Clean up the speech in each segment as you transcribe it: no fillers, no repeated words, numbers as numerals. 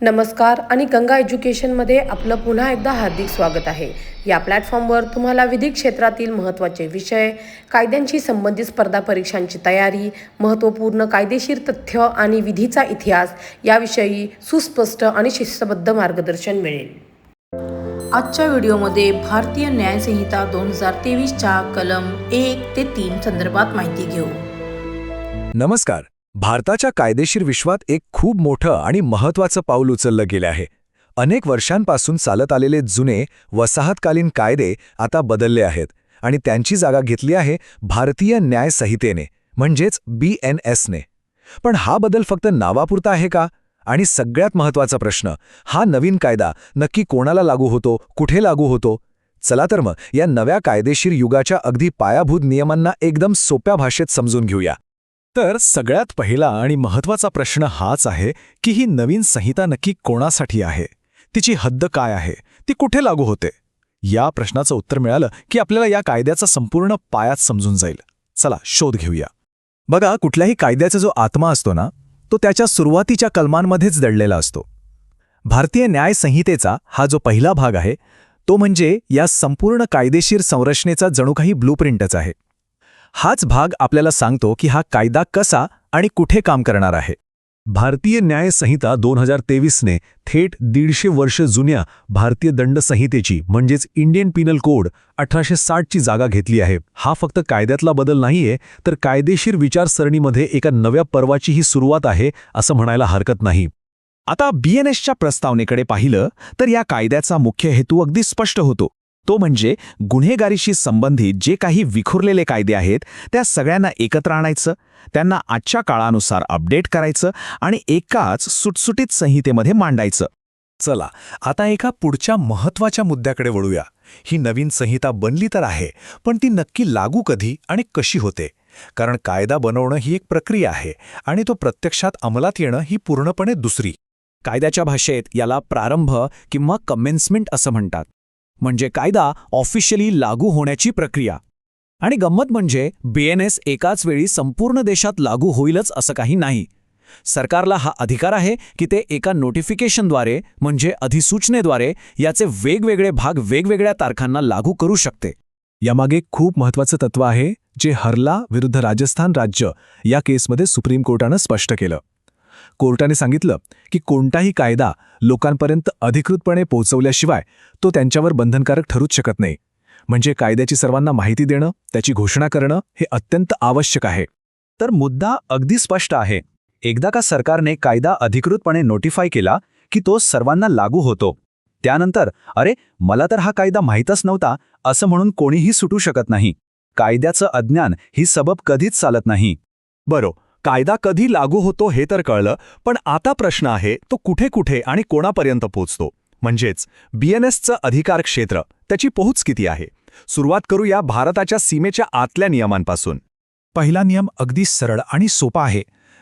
नमस्कार आणि गंगा एज्युकेशनमध्ये आपलं पुन्हा एकदा हार्दिक स्वागत आहे. या प्लॅटफॉर्मवर तुम्हाला विधिक क्षेत्रातील महत्त्वाचे विषय, कायद्यांशी संबंधित स्पर्धा परीक्षांची तयारी, महत्त्वपूर्ण कायदेशीर तथ्य आणि विधीचा इतिहास याविषयी सुस्पष्ट आणि शिस्तबद्ध मार्गदर्शन मिळेल. आजच्या व्हिडिओमध्ये भारतीय न्याय संहिता 2023च्या कलम 1 ते 3 संदर्भात माहिती घेऊ. नमस्कार. भारताच्या कायदेशीर विश्वात एक खूप मोठं आणि महत्त्वाचं पाऊल उचललं गेलं आहे. अनेक वर्षांपासून चालत आलेले जुने वसाहतकालीन कायदे आता बदलले आहेत आणि त्यांची जागा घेतली आहे भारतीय न्याय संहितेने, म्हणजेच BNSने. पण हा बदल फक्त नावापुरता आहे का? आणि सगळ्यात महत्त्वाचा प्रश्न, हा नवीन कायदा नक्की कोणाला लागू होतो, कुठे लागू होतो? चला तर मग या नव्या कायदेशीर युगाच्या अगदी पायाभूत नियमांना एकदम सोप्या भाषेत समजून घेऊया. तर सगळ्यात पहिला आणि महत्त्वाचा प्रश्न हाच आहे की ही नवीन संहिता नक्की कोणासाठी आहे, तिची हद्द काय आहे, ती कुठे लागू होते? या प्रश्नाचं उत्तर मिळालं की आपल्याला या कायद्याचा संपूर्ण पायाच समजून जाईल. चला शोध घेऊया. बघा, कुठल्याही कायद्याचा जो आत्मा असतो ना, तो त्याच्या सुरुवातीच्या कलमांमध्येच दडलेला असतो. भारतीय न्याय संहितेचा हा जो पहिला भाग आहे तो म्हणजे या संपूर्ण कायदेशीर संरचनेचा जणू काही ब्लूप्रिंटच आहे. हाच भाग आपल्याला सांगतो की हा कायदा कसा आणि कुठे काम करणार आहे. भारतीय न्याय संहिता 2023ने थेट 150 वर्ष जुन्या भारतीय दंड संहितेची म्हणजेच इंडियन पिनल कोड 1860ची जागा घेतली आहे. हा फक्त कायद्यातला बदल नाहीये, तर कायदेशीर विचारसरणीमध्ये एका नव्या पर्वाची ही सुरुवात आहे असं म्हणायला हरकत नाही. आता BNSच्या प्रस्तावनेकडे पाहिलं तर या कायद्याचा मुख्य हेतू अगदी स्पष्ट होतो. तो म्हणजे गुन्हेगारीशी संबंधित जे काही विखुरलेले कायदे आहेत त्या सगळ्यांना एकत्र आणायचं, त्यांना आजच्या काळानुसार अपडेट करायचं आणि एकाच सुटसुटीत संहितेमध्ये मांडायचं. चला आता एका पुढच्या महत्त्वाच्या मुद्द्याकडे वळूया. ही नवीन संहिता बनली तर आहे, पण ती नक्की लागू कधी आणि कशी होते? कारण कायदा बनवणं ही एक प्रक्रिया आहे आणि तो प्रत्यक्षात अंमलात येणं ही पूर्णपणे दुसरी. कायद्याच्या भाषेत याला प्रारंभ किंवा कमेन्समेंट असं म्हणतात, म्हणजे कायदा ऑफिशियली लागू होण्याची प्रक्रिया. आणि गंमत म्हणजे BNS एकाच वेळी संपूर्ण देशात लागू होईलच असं काही नाही. सरकारला हा अधिकार आहे की ते एका नोटिफिकेशनद्वारे म्हणजे अधिसूचनेद्वारे याचे वेगवेगळे भाग वेगवेगळ्या तारखांना लागू करू शकते. यामागे खूप महत्त्वाचं तत्व आहे जे हरला विरुद्ध राजस्थान राज्य या केसमध्ये सुप्रीम कोर्टानं स्पष्ट केलं. कोर्टाने सांगितलं की कोणताही कायदा लोकांपर्यंत अधिकृतपणे पोहोचवल्याशिवाय तो त्यांच्यावर बंधनकारक ठरूच शकत नाही. म्हणजे कायद्याची सर्वांना माहिती देणं, त्याची घोषणा करणं हे अत्यंत आवश्यक आहे. तर मुद्दा अगदी स्पष्ट आहे. एकदा का सरकारने कायदा अधिकृतपणे नोटिफाय केला की तो सर्वांना लागू होतो. त्यानंतर अरे मला तर हा कायदा माहीतच नव्हता असं म्हणून कोणीही सुटू शकत नाही. कायद्याचं अज्ञान ही सबब कधीच चालत नाही. बरोबर, कायदा कधी लागू होतो हे तर कळलं, पण आता प्रश्न आहे तो कुठे कुठे आणि कोणापर्यंत पोहोचतो, म्हणजेच BNSचं अधिकार क्षेत्र, त्याची पोहोच किती आहे. सुरुवात करूया भारताच्या सीमेच्या आतल्या नियमांपासून. पहिला नियम अगदी सरळ आणि सोपा आहे.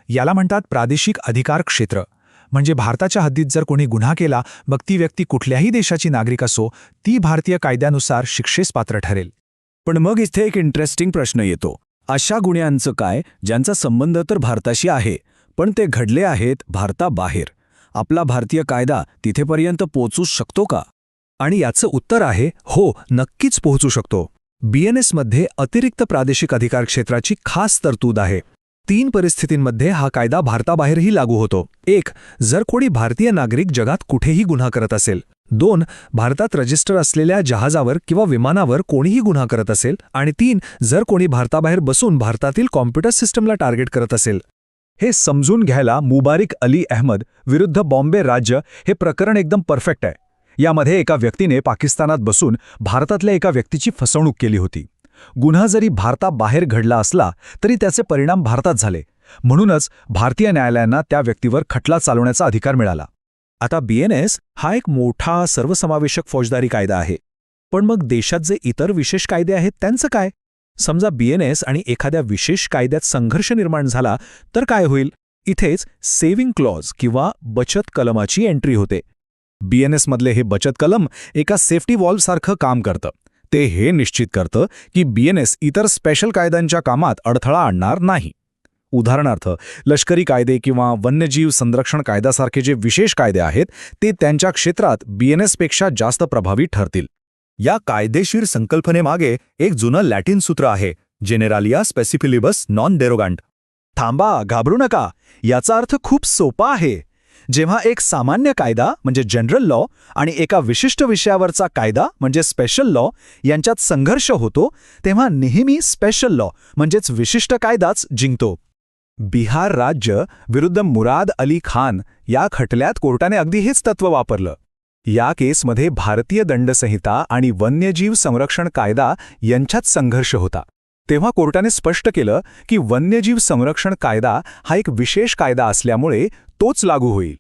याला म्हणतात प्रादेशिक अधिकार क्षेत्र. म्हणजे भारताच्या हद्दीत जर कोणी गुन्हा केला, मग ती व्यक्ती कुठल्याही देशाची नागरिक असो, ती भारतीय कायद्यानुसार शिक्षेस पात्र ठरेल. पण मग इथे एक इंटरेस्टिंग प्रश्न येतो. अशा गुन्ह्यांचं काय ज्यांचा संबंध तर भारताशी आहे, पण ते घडले आहेत भारताबाहेर? आपला भारतीय कायदा तिथेपर्यंत पोहोचू शकतो का? आणि याचं उत्तर आहे हो, नक्कीच पोहोचू शकतो. BNSमध्ये अतिरिक्त प्रादेशिक अधिकार क्षेत्राची खास तरतूद आहे. 3 परिस्थितींमध्ये हा कायदा भारताबाहेरही लागू होतो. 1. जर कोणी भारतीय नागरिक जगात कुठेही गुन्हा करत असेल. 2. भारतात रजिस्टर असलेल्या जहाजावर किंवा विमानावर कोणीही गुन्हा करत असेल. आणि 3. जर कोणी भारताबाहेर बसून भारतातील कॉम्प्युटर सिस्टमला टार्गेट करत असेल. हे समजून घ्यायला मुबारिक अली अहमद विरुद्ध बॉम्बे राज्य हे प्रकरण एकदम परफेक्ट आहे. यामध्ये एका व्यक्तीने पाकिस्तानात बसून भारतातल्या एका व्यक्तीची फसवणूक केली होती. गुन्हा जरी भारताबाहेर घडला असला तरी त्याचे परिणाम भारतात झाले. म्हणूनच भारतीय न्यायालयांना त्या व्यक्तीवर खटला चालवण्याचा अधिकार मिळाला. आता BNS हा एक मोठा सर्वसमावेशक फौजदारी कायदा आहे. पण मग देशात जे इतर विशेष कायदे आहेत त्यांचं काय? समजा BNS आणि एखाद्या विशेष कायद्यात संघर्ष निर्माण झाला तर काय होईल? इथेच सेव्हिंग क्लॉज किंवा बचत कलमाची एंट्री होते. BNSमधले हे बचत कलम एका सेफ्टी वॉल्वसारखं काम करतं. ते हे निश्चित करतं की BNS इतर स्पेशल कायद्यांच्या कामात अडथळा आणणार नाही. उदाहरणार्थ लष्करी कायदे किंवा वन्यजीव संरक्षण कायद्यासारखे जे विशेष कायदे आहेत ते त्यांच्या क्षेत्रात BNSपेक्षा जास्त प्रभावी ठरतील. या कायदेशीर संकल्पनेमागे एक जुनं लॅटिन सूत्र आहे, जेनेरालिया स्पेसिफिलिबस नॉन डेरोगांट. थांबा, घाबरू नका, याचा अर्थ खूप सोपा आहे. जेव्हा एक सामान्य कायदा म्हणजे जनरल लॉ आणि एका विशिष्ट विषयावरचा कायदा म्हणजे स्पेशल लॉ यांच्यात संघर्ष होतो, तेव्हा नेहमी स्पेशल लॉ म्हणजेच विशिष्ट कायदाच जिंकतो. बिहार राज्य विरुद्ध मुराद अली खान या खटल्यात कोर्टाने अगदी हेच तत्त्व वापरलं. या केसमध्ये भारतीय दंडसंहिता आणि वन्यजीव संरक्षण कायदा यांच्यात संघर्ष होता. तेव्हा कोर्टाने स्पष्ट केलं की वन्यजीव संरक्षण कायदा हा एक विशेष कायदा असल्यामुळे तोच लागू होईल.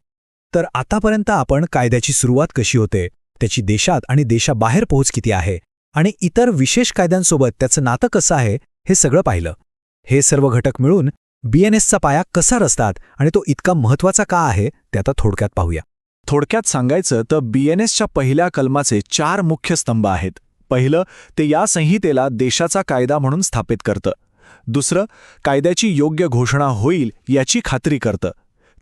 तर आतापर्यंत आपण कायद्याची सुरुवात कशी होते, त्याची देशात आणि देशाबाहेर पोहोच किती आहे आणि इतर विशेष कायद्यांसोबत त्याचं नातं कसं आहे हे सगळं पाहिलं. हे सर्व घटक मिळून BNSचा पाया कसा रचतात आणि तो इतका महत्त्वाचा का आहे ते आता थोडक्यात पाहूया. थोडक्यात सांगायचं तर BNSच्या पहिल्या कलमाचे 4 मुख्य स्तंभ आहेत. पहिलं, ते या संहितेला देशाचा कायदा म्हणून स्थापित करतं. दुसरं, कायद्याची योग्य घोषणा होईल याची खात्री करतं.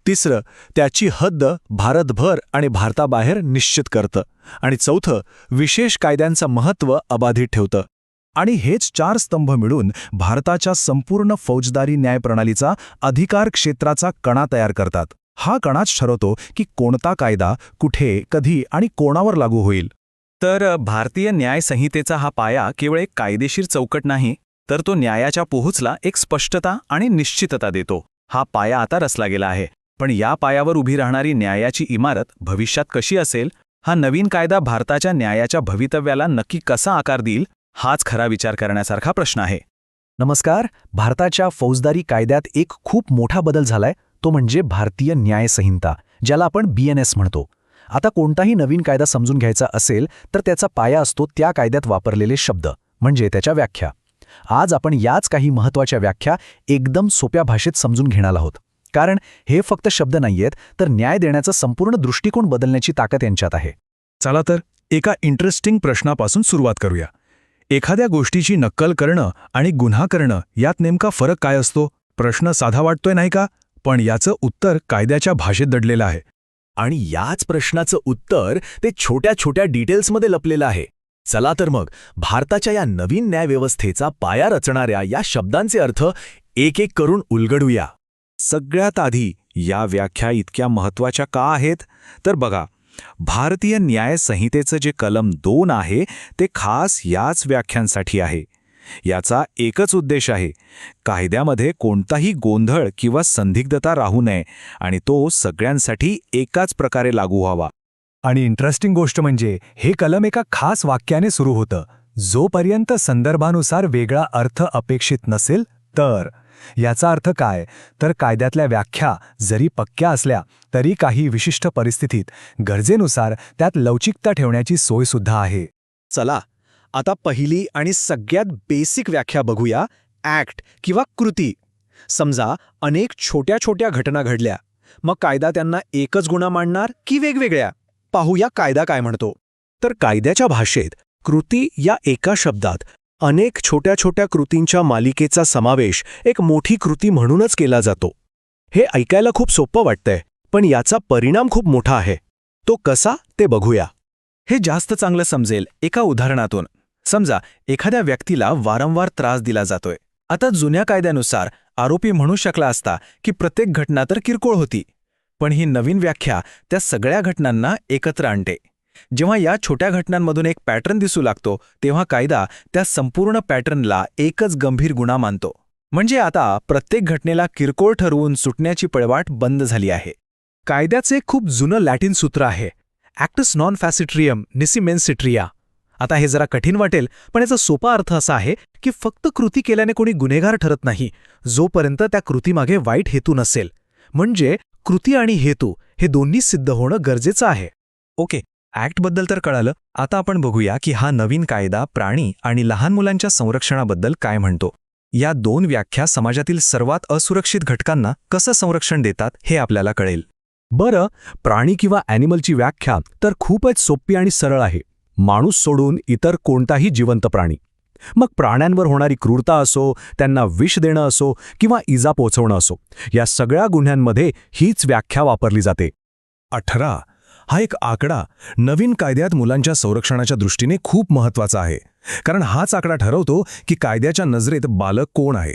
तिसरं, त्याची हद्द भारतभर आणि भारताबाहेर निश्चित करतं. आणि चौथं, विशेष कायद्यांचं महत्त्व अबाधित ठेवतं. आणि हेच 4 स्तंभ मिळून भारताच्या संपूर्ण फौजदारी न्यायप्रणालीचा अधिकार क्षेत्राचा कणा तयार करतात. हा कणाच ठरवतो की कोणता कायदा कुठे, कधी आणि कोणावर लागू होईल. तर भारतीय न्याय संहितेचा हा पाया केवळ एक कायदेशीर चौकट नाही, तर तो न्यायाच्या पोहोचला एक स्पष्टता आणि निश्चितता देतो. हा पाया आता रचला गेला आहे, पण या पायावर उभी राहणारी न्यायाची इमारत भविष्यात कशी असेल, हा नवीन कायदा भारताच्या न्यायाच्या भवितव्याला नक्की कसा आकार देईल, हाच खरा विचार करण्यासारखा प्रश्न आहे. नमस्कार. भारताच्या फौजदारी कायद्यात एक खूप मोठा बदल झालाय, तो म्हणजे भारतीय न्याय संहिता, ज्याला आपण BNS म्हणतो. आता कोणताही नवीन कायदा समजून घ्यायचा असेल तर त्याचा पाया असतो त्या कायद्यात वापरलेले शब्द, म्हणजे त्याच्या व्याख्या. आज आपण याच काही महत्त्वाच्या व्याख्या एकदम सोप्या भाषेत समजून घेणार आहोत, कारण हे फक्त शब्द नाहीयेत, तर न्याय देण्याचा संपूर्ण दृष्टिकोन बदलण्याची ताकद यांच्यात आहे. चला तर एका इंटरेस्टिंग प्रश्नापासून सुरुवात करूया. एखाद्या गोष्टीची नक्कल करणं आणि गुन्हा करणं यात नेमका फरक काय असतो? प्रश्न साधा वाटतोय नाही का? पण याचं उत्तर कायद्याच्या भाषेत दडलेलं आहे. आणि याच प्रश्नाचं उत्तर ते छोट्या छोट्या डिटेल्समध्ये लपलेलं आहे. चला तर मग भारताच्या या नवीन न्यायव्यवस्थेचा पाया रचणाऱ्या या शब्दांचे अर्थ एक एक करून उलगडूया. सगळ्यात आधी या व्याख्या इतक्या महत्त्वाच्या का आहेत? तर बघा, भारतीय न्याय संहितेचं जे कलम 2 आहे ते खास याच व्याख्यांसाठी आहे. याचा एकच उद्देश आहे, कायद्यामध्ये कोणताही गोंधळ किंवा संदिग्धता राहू नये आणि तो सगळ्यांसाठी एकाच प्रकारे लागू व्हावा. आणि इंटरेस्टिंग गोष्ट म्हणजे हे कलम एका खास वाक्याने सुरू होतं, जोपर्यंत संदर्भानुसार वेगळा अर्थ अपेक्षित नसेल तर. याचा अर्थ काय? तर कायद्यातल्या व्याख्या जरी पक्क्या असल्या तरी काही विशिष्ट परिस्थितीत गरजेनुसार त्यात लवचिकता ठेवण्याची सोयसुद्धा आहे. चला आता पहिली आणि सगळ्यात बेसिक व्याख्या बघूया, ॲक्ट किंवा कृती. समजा अनेक छोट्या छोट्या घटना घडल्या, मग कायदा त्यांना एकच गुन्हा मानणार की वेगवेगळ्या? पाहूया कायदा काय म्हणतो. तर कायद्याच्या भाषेत कृती या एका शब्दात अनेक छोट्या छोट्या कृतींच्या मालिकेचा समावेश एक मोठी कृती म्हणूनच केला जातो. हे ऐकायला खूप सोपं वाटतंय, पण याचा परिणाम खूप मोठा आहे. तो कसा ते बघूया. हे जास्त चांगलं समजेल एका उदाहरणातून. समजा एखाद्या व्यक्तीला वारंवार त्रास दिला जातोय. आता जुन्या कायद्यानुसार आरोपी म्हणू शकला असता की प्रत्येक घटना तर किरकोळ होती, पण ही नवीन व्याख्या त्या सगळ्या घटनांना एकत्र आणते. जेव्हा या छोट्या घटनांमधून एक पॅटर्न दिसू लागतो, तेव्हा कायदा त्या संपूर्ण पॅटर्नला एकच गंभीर गुन्हा मानतो. म्हणजे आता प्रत्येक घटनेला किरकोळ ठरवून सुटण्याची पळवाट बंद झाली आहे. कायद्याचे खूप जुनं लॅटिन सूत्र आहे, ॲक्टस नॉन फॅसिट्रियम निसी मेन्सिट्रिया. आता हे जरा कठीण वाटेल, पण याचा सोपा अर्थ असा आहे की फक्त कृती केल्याने कोणी गुन्हेगार ठरत नाही, जोपर्यंत त्या कृतीमागे वाईट हेतू नसेल. म्हणजे कृती आणि हेतू हे दोन्ही सिद्ध होणं गरजेचं आहे. ओके, ॲक्टबद्दल तर कळालं. आता आपण बघूया की हा नवीन कायदा प्राणी आणि लहान मुलांच्या संरक्षणाबद्दल काय म्हणतो. या 2 व्याख्या समाजातील सर्वात असुरक्षित घटकांना कसं संरक्षण देतात हे आपल्याला कळेल. बरं, प्राणी किंवा ॲनिमलची व्याख्या तर खूपच सोपी आणि सरळ आहे. माणूस सोडून इतर कोणताही जिवंत प्राणी. मग प्राण्यांवर होणारी क्रूरता असो, त्यांना विष देणं असो किंवा इजा पोचवणं असो, या सगळ्या गुन्ह्यांमध्ये हीच व्याख्या वापरली जाते. 18 हा एक आकडा नवीन कायद्यात मुलांच्या संरक्षणाच्या दृष्टीने खूप महत्वाचा आहे, कारण हाच आकडा ठरवतो की कायद्याच्या नजरेत बालक कोण आहे.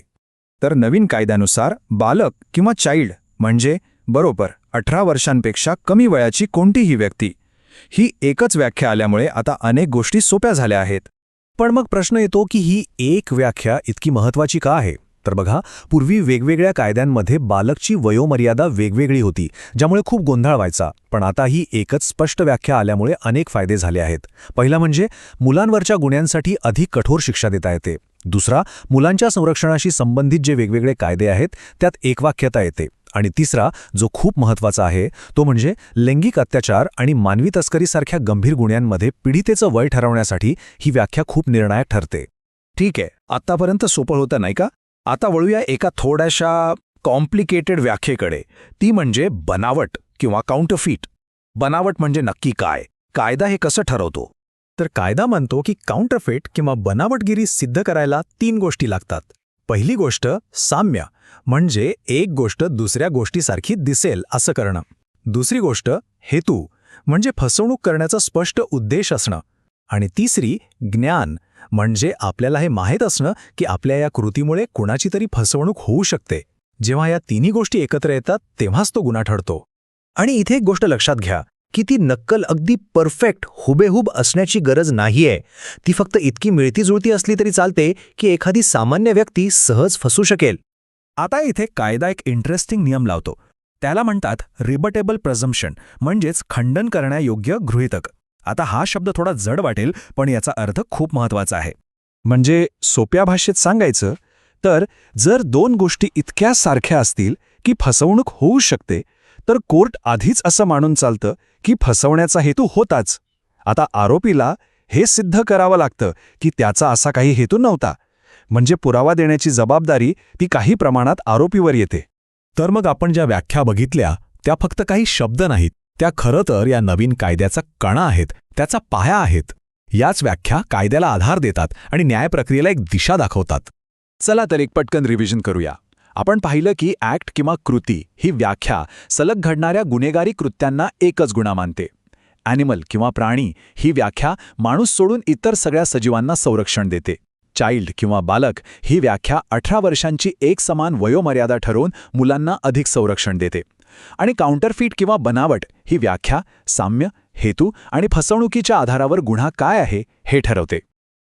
तर नवीन कायद्यानुसार बालक किंवा चाइल्ड म्हणजे बरोबर 18 वर्षांपेक्षा कमी वयाची कोणतीही व्यक्ती, ही एकच व्याख्या आल्यामुळे आता अनेक गोष्टी सोप्या झाल्या आहेत. पण मग प्रश्न येतो की ही एक व्याख्या इतकी महत्वाची का आहे? तर बघा, पूर्वी वेगवेगळ्या कायद्यांमध्ये बालकची वयोमर्यादा वेगवेगळी होती, ज्यामुळे खूप गोंधळ व्हायचा. पण आता ही एकच स्पष्ट व्याख्या आल्यामुळे अनेक फायदे झाले आहेत. पहिला म्हणजे मुलांवरच्या गुन्ह्यांसाठी अधिक कठोर शिक्षा देता येते. दुसरा, मुलांच्या संरक्षणाशी संबंधित जे वेगवेगळे कायदे आहेत त्यात एकवाक्यता येते. आणि तिसरा, जो खूप महत्त्वाचा आहे, तो म्हणजे लैंगिक अत्याचार आणि मानवी तस्करीसारख्या गंभीर गुन्ह्यांमध्ये पीडितेचं वय ठरवण्यासाठी ही व्याख्या खूप निर्णायक ठरते. ठीक आहे, आतापर्यंत सोपं होतं नाही का? आता वळूया एका थोड्याशा कॉम्प्लिकेटेड व्याख्येकडे, ती म्हणजे बनावट किंवा काउंटरफीट. बनावट म्हणजे नक्की काय? कायदा हे कसं ठरवतो? तर कायदा म्हणतो की काउंटरफेट किंवा बनावटगिरी सिद्ध करायला 3 गोष्टी लागतात. पहिली गोष्ट साम्य, म्हणजे एक गोष्ट दुसऱ्या गोष्टीसारखी दिसेल असं करणं. दुसरी गोष्ट हेतू, म्हणजे फसवणूक करण्याचा स्पष्ट उद्देश असणं. आणि तिसरी ज्ञान, म्हणजे आपल्याला हे माहीत असणं की आपल्या या कृतीमुळे कुणाची तरी फसवणूक होऊ शकते. जेव्हा या तिन्ही गोष्टी एकत्र येतात तेव्हाच तो गुन्हा ठरतो. आणि इथे एक गोष्ट लक्षात घ्या की ती नक्कल अगदी परफेक्ट हुबेहूब असण्याची गरज नाहीये. ती फक्त इतकी मिळतीजुळती असली तरी चालते की एखादी सामान्य व्यक्ती सहज फसू शकेल. आता इथे कायदा एक इंटरेस्टिंग नियम लावतो. त्याला म्हणतात रिबटेबल प्रेझम्पशन, म्हणजेच खंडन करण्यायोग्य गृहीतक. आता हा शब्द थोडा जड वाटेल, पण याचा अर्थ खूप महत्त्वाचा आहे. म्हणजे सोप्या भाषेत सांगायचं तर जर 2 गोष्टी इतक्या सारख्या असतील की फसवणूक होऊ शकते, तर कोर्ट आधीच असं मानून चालतं की फसवण्याचा हेतू होताच. आता आरोपीला हे सिद्ध करावं लागतं की त्याचा असा काही हेतू नव्हता. म्हणजे पुरावा देण्याची जबाबदारी ती काही प्रमाणात आरोपीवर येते. तर मग आपण ज्या व्याख्या बघितल्या त्या फक्त काही शब्द नाहीत, त्या खरं तर या नवीन कायद्याचा कणा आहेत, त्याचा पाया आहेत. याच व्याख्या कायद्याला आधार देतात आणि न्यायप्रक्रियेला एक दिशा दाखवतात. चला तर एक पटकन रिव्हिजन करूया. आपण पाहिलं की ॲक्ट किंवा कृती ही व्याख्या सलग घडणाऱ्या गुन्हेगारी कृत्यांना एकच गुन्हा मानते. ॲनिमल किंवा प्राणी ही व्याख्या माणूस सोडून इतर सगळ्या सजीवांना संरक्षण देते. चाइल्ड किंवा बालक ही व्याख्या 18 वर्षांची एक समान वयोमर्यादा ठरवून मुलांना अधिक संरक्षण देते. आणि काउंटरफीट किंवा बनावट ही व्याख्या साम्य, हेतू आणि फसवणुकीच्या आधारावर गुन्हा काय आहे हे ठरवते.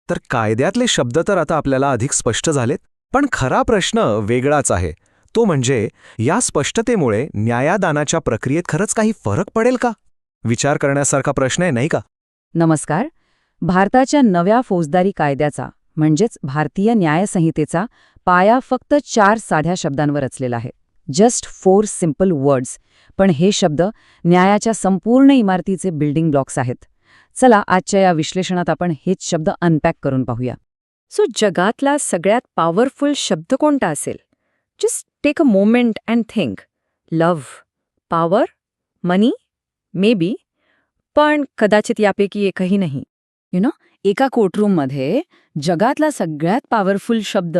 तर कायद्यातले शब्द तर आता आपल्याला अधिक स्पष्ट झालेत, पण खरा प्रश्न वेगळाच आहे. तो म्हणजे या स्पष्टतेमुळे न्यायदानाच्या प्रक्रियेत खरंच काही फरक पडेल का? विचार करण्यासारखा प्रश्न आहे, नाही का? नमस्कार. भारताच्या नव्या फौजदारी कायद्याचा म्हणजेच भारतीय न्यायसंहितेचा पाया फक्त 4 साध्या शब्दांवर रचलेला आहे. Just 4 simple words. पण हे शब्द न्यायाच्या संपूर्ण इमारतीचे बिल्डिंग ब्लॉक्स आहेत. चला आजच्या या विश्लेषणात आपण हेच शब्द अनपॅक करून पाहूया. जगातला सगळ्यात पॉवरफुल शब्द कोणता असेल? Just take a moment and think. Love, power, money, maybe, पण कदाचित यापैकी एकही नाही. एका कोर्टरूममध्ये जगातला सगळ्यात पॉवरफुल शब्द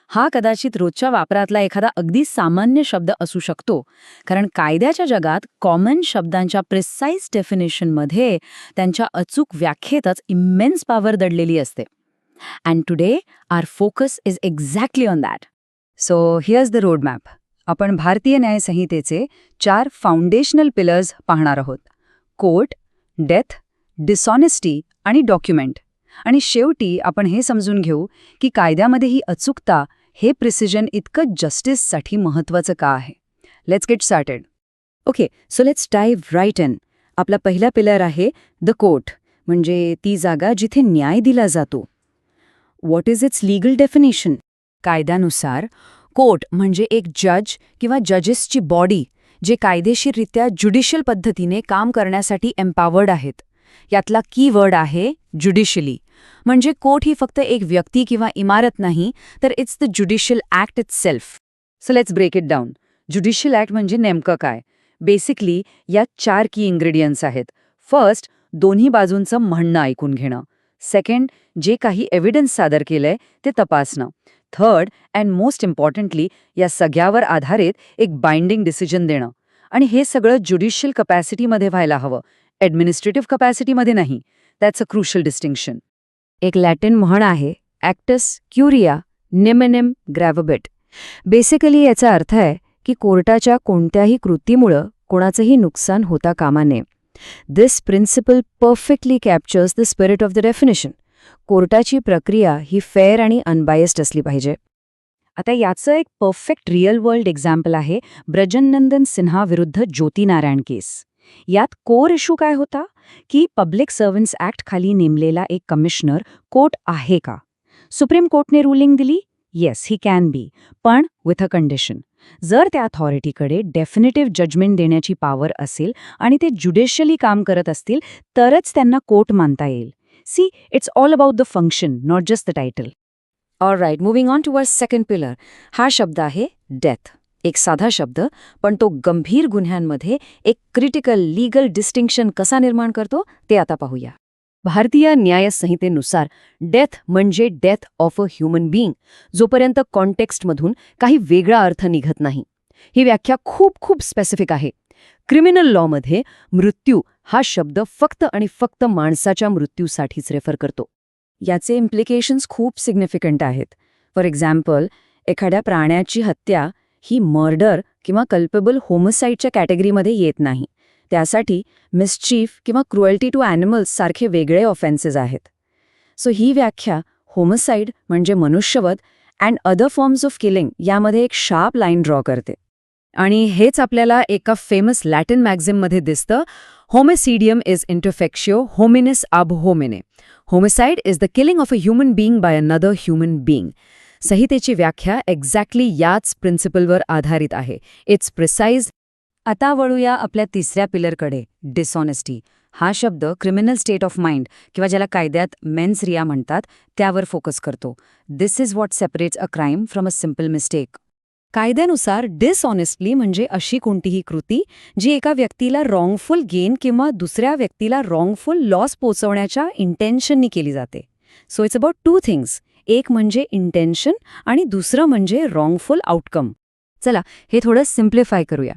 हा कदाचित रोजच्या वापरातला एखादा अगदी सामान्य शब्द असू शकतो, कारण कायद्याच्या जगात कॉमन शब्दांच्या प्रिसाईज डेफिनेशनमध्ये त्यांच्या अचूक व्याख्येतच इम्मेन्स पॉवर दडलेली असते. And today our focus is exactly on that. So here's the road map. आपण भारतीय न्यायसंहितेचे 4 फाउंडेशनल पिलर्स पाहणार आहोत: कोर्ट, डेथ, डिसऑनेस्टी आणि डॉक्युमेंट. आणि शेवटी आपण हे समजून घेऊ की कायद्यामध्ये ही अचूकता, हे प्रिसिजन इतकं जस्टिससाठी महत्त्वाचं का आहे. Let's get started. Okay, so let's dive right in. आपला पहिला पिलर आहे द कोर्ट, म्हणजे ती जागा जिथे न्याय दिला जातो. What is it's legal definition? कायद्यानुसार कोर्ट म्हणजे एक जज किंवा जजेसची बॉडी, जे कायदेशीररित्या ज्युडिशियल पद्धतीने काम करण्यासाठी एम्पॉवर्ड आहेत. यातला की वर्ड आहे ज्युडिशियली. म्हणजे कोर्ट ही फक्त एक व्यक्ती किंवा इमारत नाही, तर it's the judicial act itself. So let's break it down. Judicial act म्हणजे नेमकं काय? बेसिकली यात 4 की इन्ग्रेडियंट्स आहेत. फर्स्ट, दोन्ही बाजूंचं म्हणणं ऐकून घेणं. सेकंड, जे काही एव्हिडन्स सादर केलंय ते तपासणं. थर्ड अँड मोस्ट इम्पॉर्टंटली, या सगळ्यावर आधारित एक बाइंडिंग डिसिजन देणं. आणि हे सगळं ज्युडिशियल कपॅसिटीमध्ये व्हायला हवं, ॲडमिनिस्ट्रेटिव्ह कपॅसिटीमध्ये नाही. That's a crucial distinction. एक लॅटिन म्हण आहे, ॲक्टस क्युरिया निमिनिम ग्रॅव्हबिट. बेसिकली याचा अर्थ आहे की कोर्टाच्या कोणत्याही कृतीमुळं कोणाचंही नुकसान होता कामा नये. This principle perfectly captures the spirit of the definition. कोर्टाची प्रक्रिया ही फेअर आणि अनबायस्ड असली पाहिजे. आता याचं एक परफेक्ट रिअल वर्ल्ड एक्झाम्पल आहे ब्रजननंदन सिन्हा विरुद्ध ज्योती नारायण केस. यात कोर इश्यू काय होता की पब्लिक सर्व्हंट्स ॲक्ट खाली नेमलेला एक कमिशनर कोर्ट आहे का. सुप्रीम कोर्टने रुलिंग दिली, येस ही कॅन बी, पण विथ अ कंडिशन. जर त्या अथॉरिटीकडे डेफिनेटिव्ह जजमेंट देण्याची पॉवर असेल आणि ते ज्युडिशियली काम करत असतील तरच त्यांना कोर्ट मानता येईल. See, it's all about the function, not just the title. Alright, moving on towards second pillar. हा शब्द आहे डेथ. एक साधा शब्द, पण तो गंभीर गुन्ह्यांमध्ये एक क्रिटिकल लीगल डिस्टिंक्शन कसा निर्माण करतो ते आता पाहूया. भारतीय न्याय संहितेनुसार डेथ म्हणजे death of a human being, जोपर्यंत कॉन्टेक्स्टमधून काही वेगळा अर्थ निघत नाही. ही व्याख्या खूप खूप स्पेसिफिक आहे. क्रिमिनल लॉमध्ये मृत्यू हा शब्द फक्त आणि फक्त माणसाच्या मृत्यूसाठीच रेफर करतो. याचे इम्प्लिकेशन्स खूप सिग्निफिकंट आहेत. फॉर एक्झाम्पल, एखाद्या प्राण्याची हत्या ही मर्डर किंवा कल्पेबल होमोसाईडच्या कॅटेगरीमध्ये येत नाही. त्यासाठी मिसचीफ किंवा क्रुएल्टी टू ॲनिमल्स सारखे वेगळे ऑफेन्सेस आहेत. सो ही व्याख्या होमोसाईड म्हणजे मनुष्यवध and other forms of killing यामध्ये एक शार्प लाईन ड्रॉ करते. आणि हेच आपल्याला एका फेमस लॅटिन मॅगझिममध्ये दिसतं, होमिसिडियम इज इंटरफेक्शिओ होमिनिस अब होमिने. Homicide is the killing of a human being by another human being. संहितेची व्याख्या एक्झॅक्टली याच प्रिन्सिपलवर आधारित आहे. It's precise. आता वळूया आपल्या तिसऱ्या पिलरकडे, डिसऑनेस्टी. हा शब्द क्रिमिनल स्टेट ऑफ माइंड किंवा ज्याला कायद्यात मेन्स रिया म्हणतात त्यावर फोकस करतो. This is what separates a crime from a simple mistake. कायद्यानुसार डिसऑनेस्टली म्हणजे अशी कोणतीही कृती जी एका व्यक्तीला रॉंगफुल गेन किंवा दुसऱ्या व्यक्तीला रॉंगफुल लॉस पोचवण्याच्या इंटेन्शननी केली जाते. So it's about two things. एक म्हणजे इंटेन्शन आणि दुसरं म्हणजे रॉंगफुल आउटकम. चला हे थोडं सिम्प्लिफाय करूया.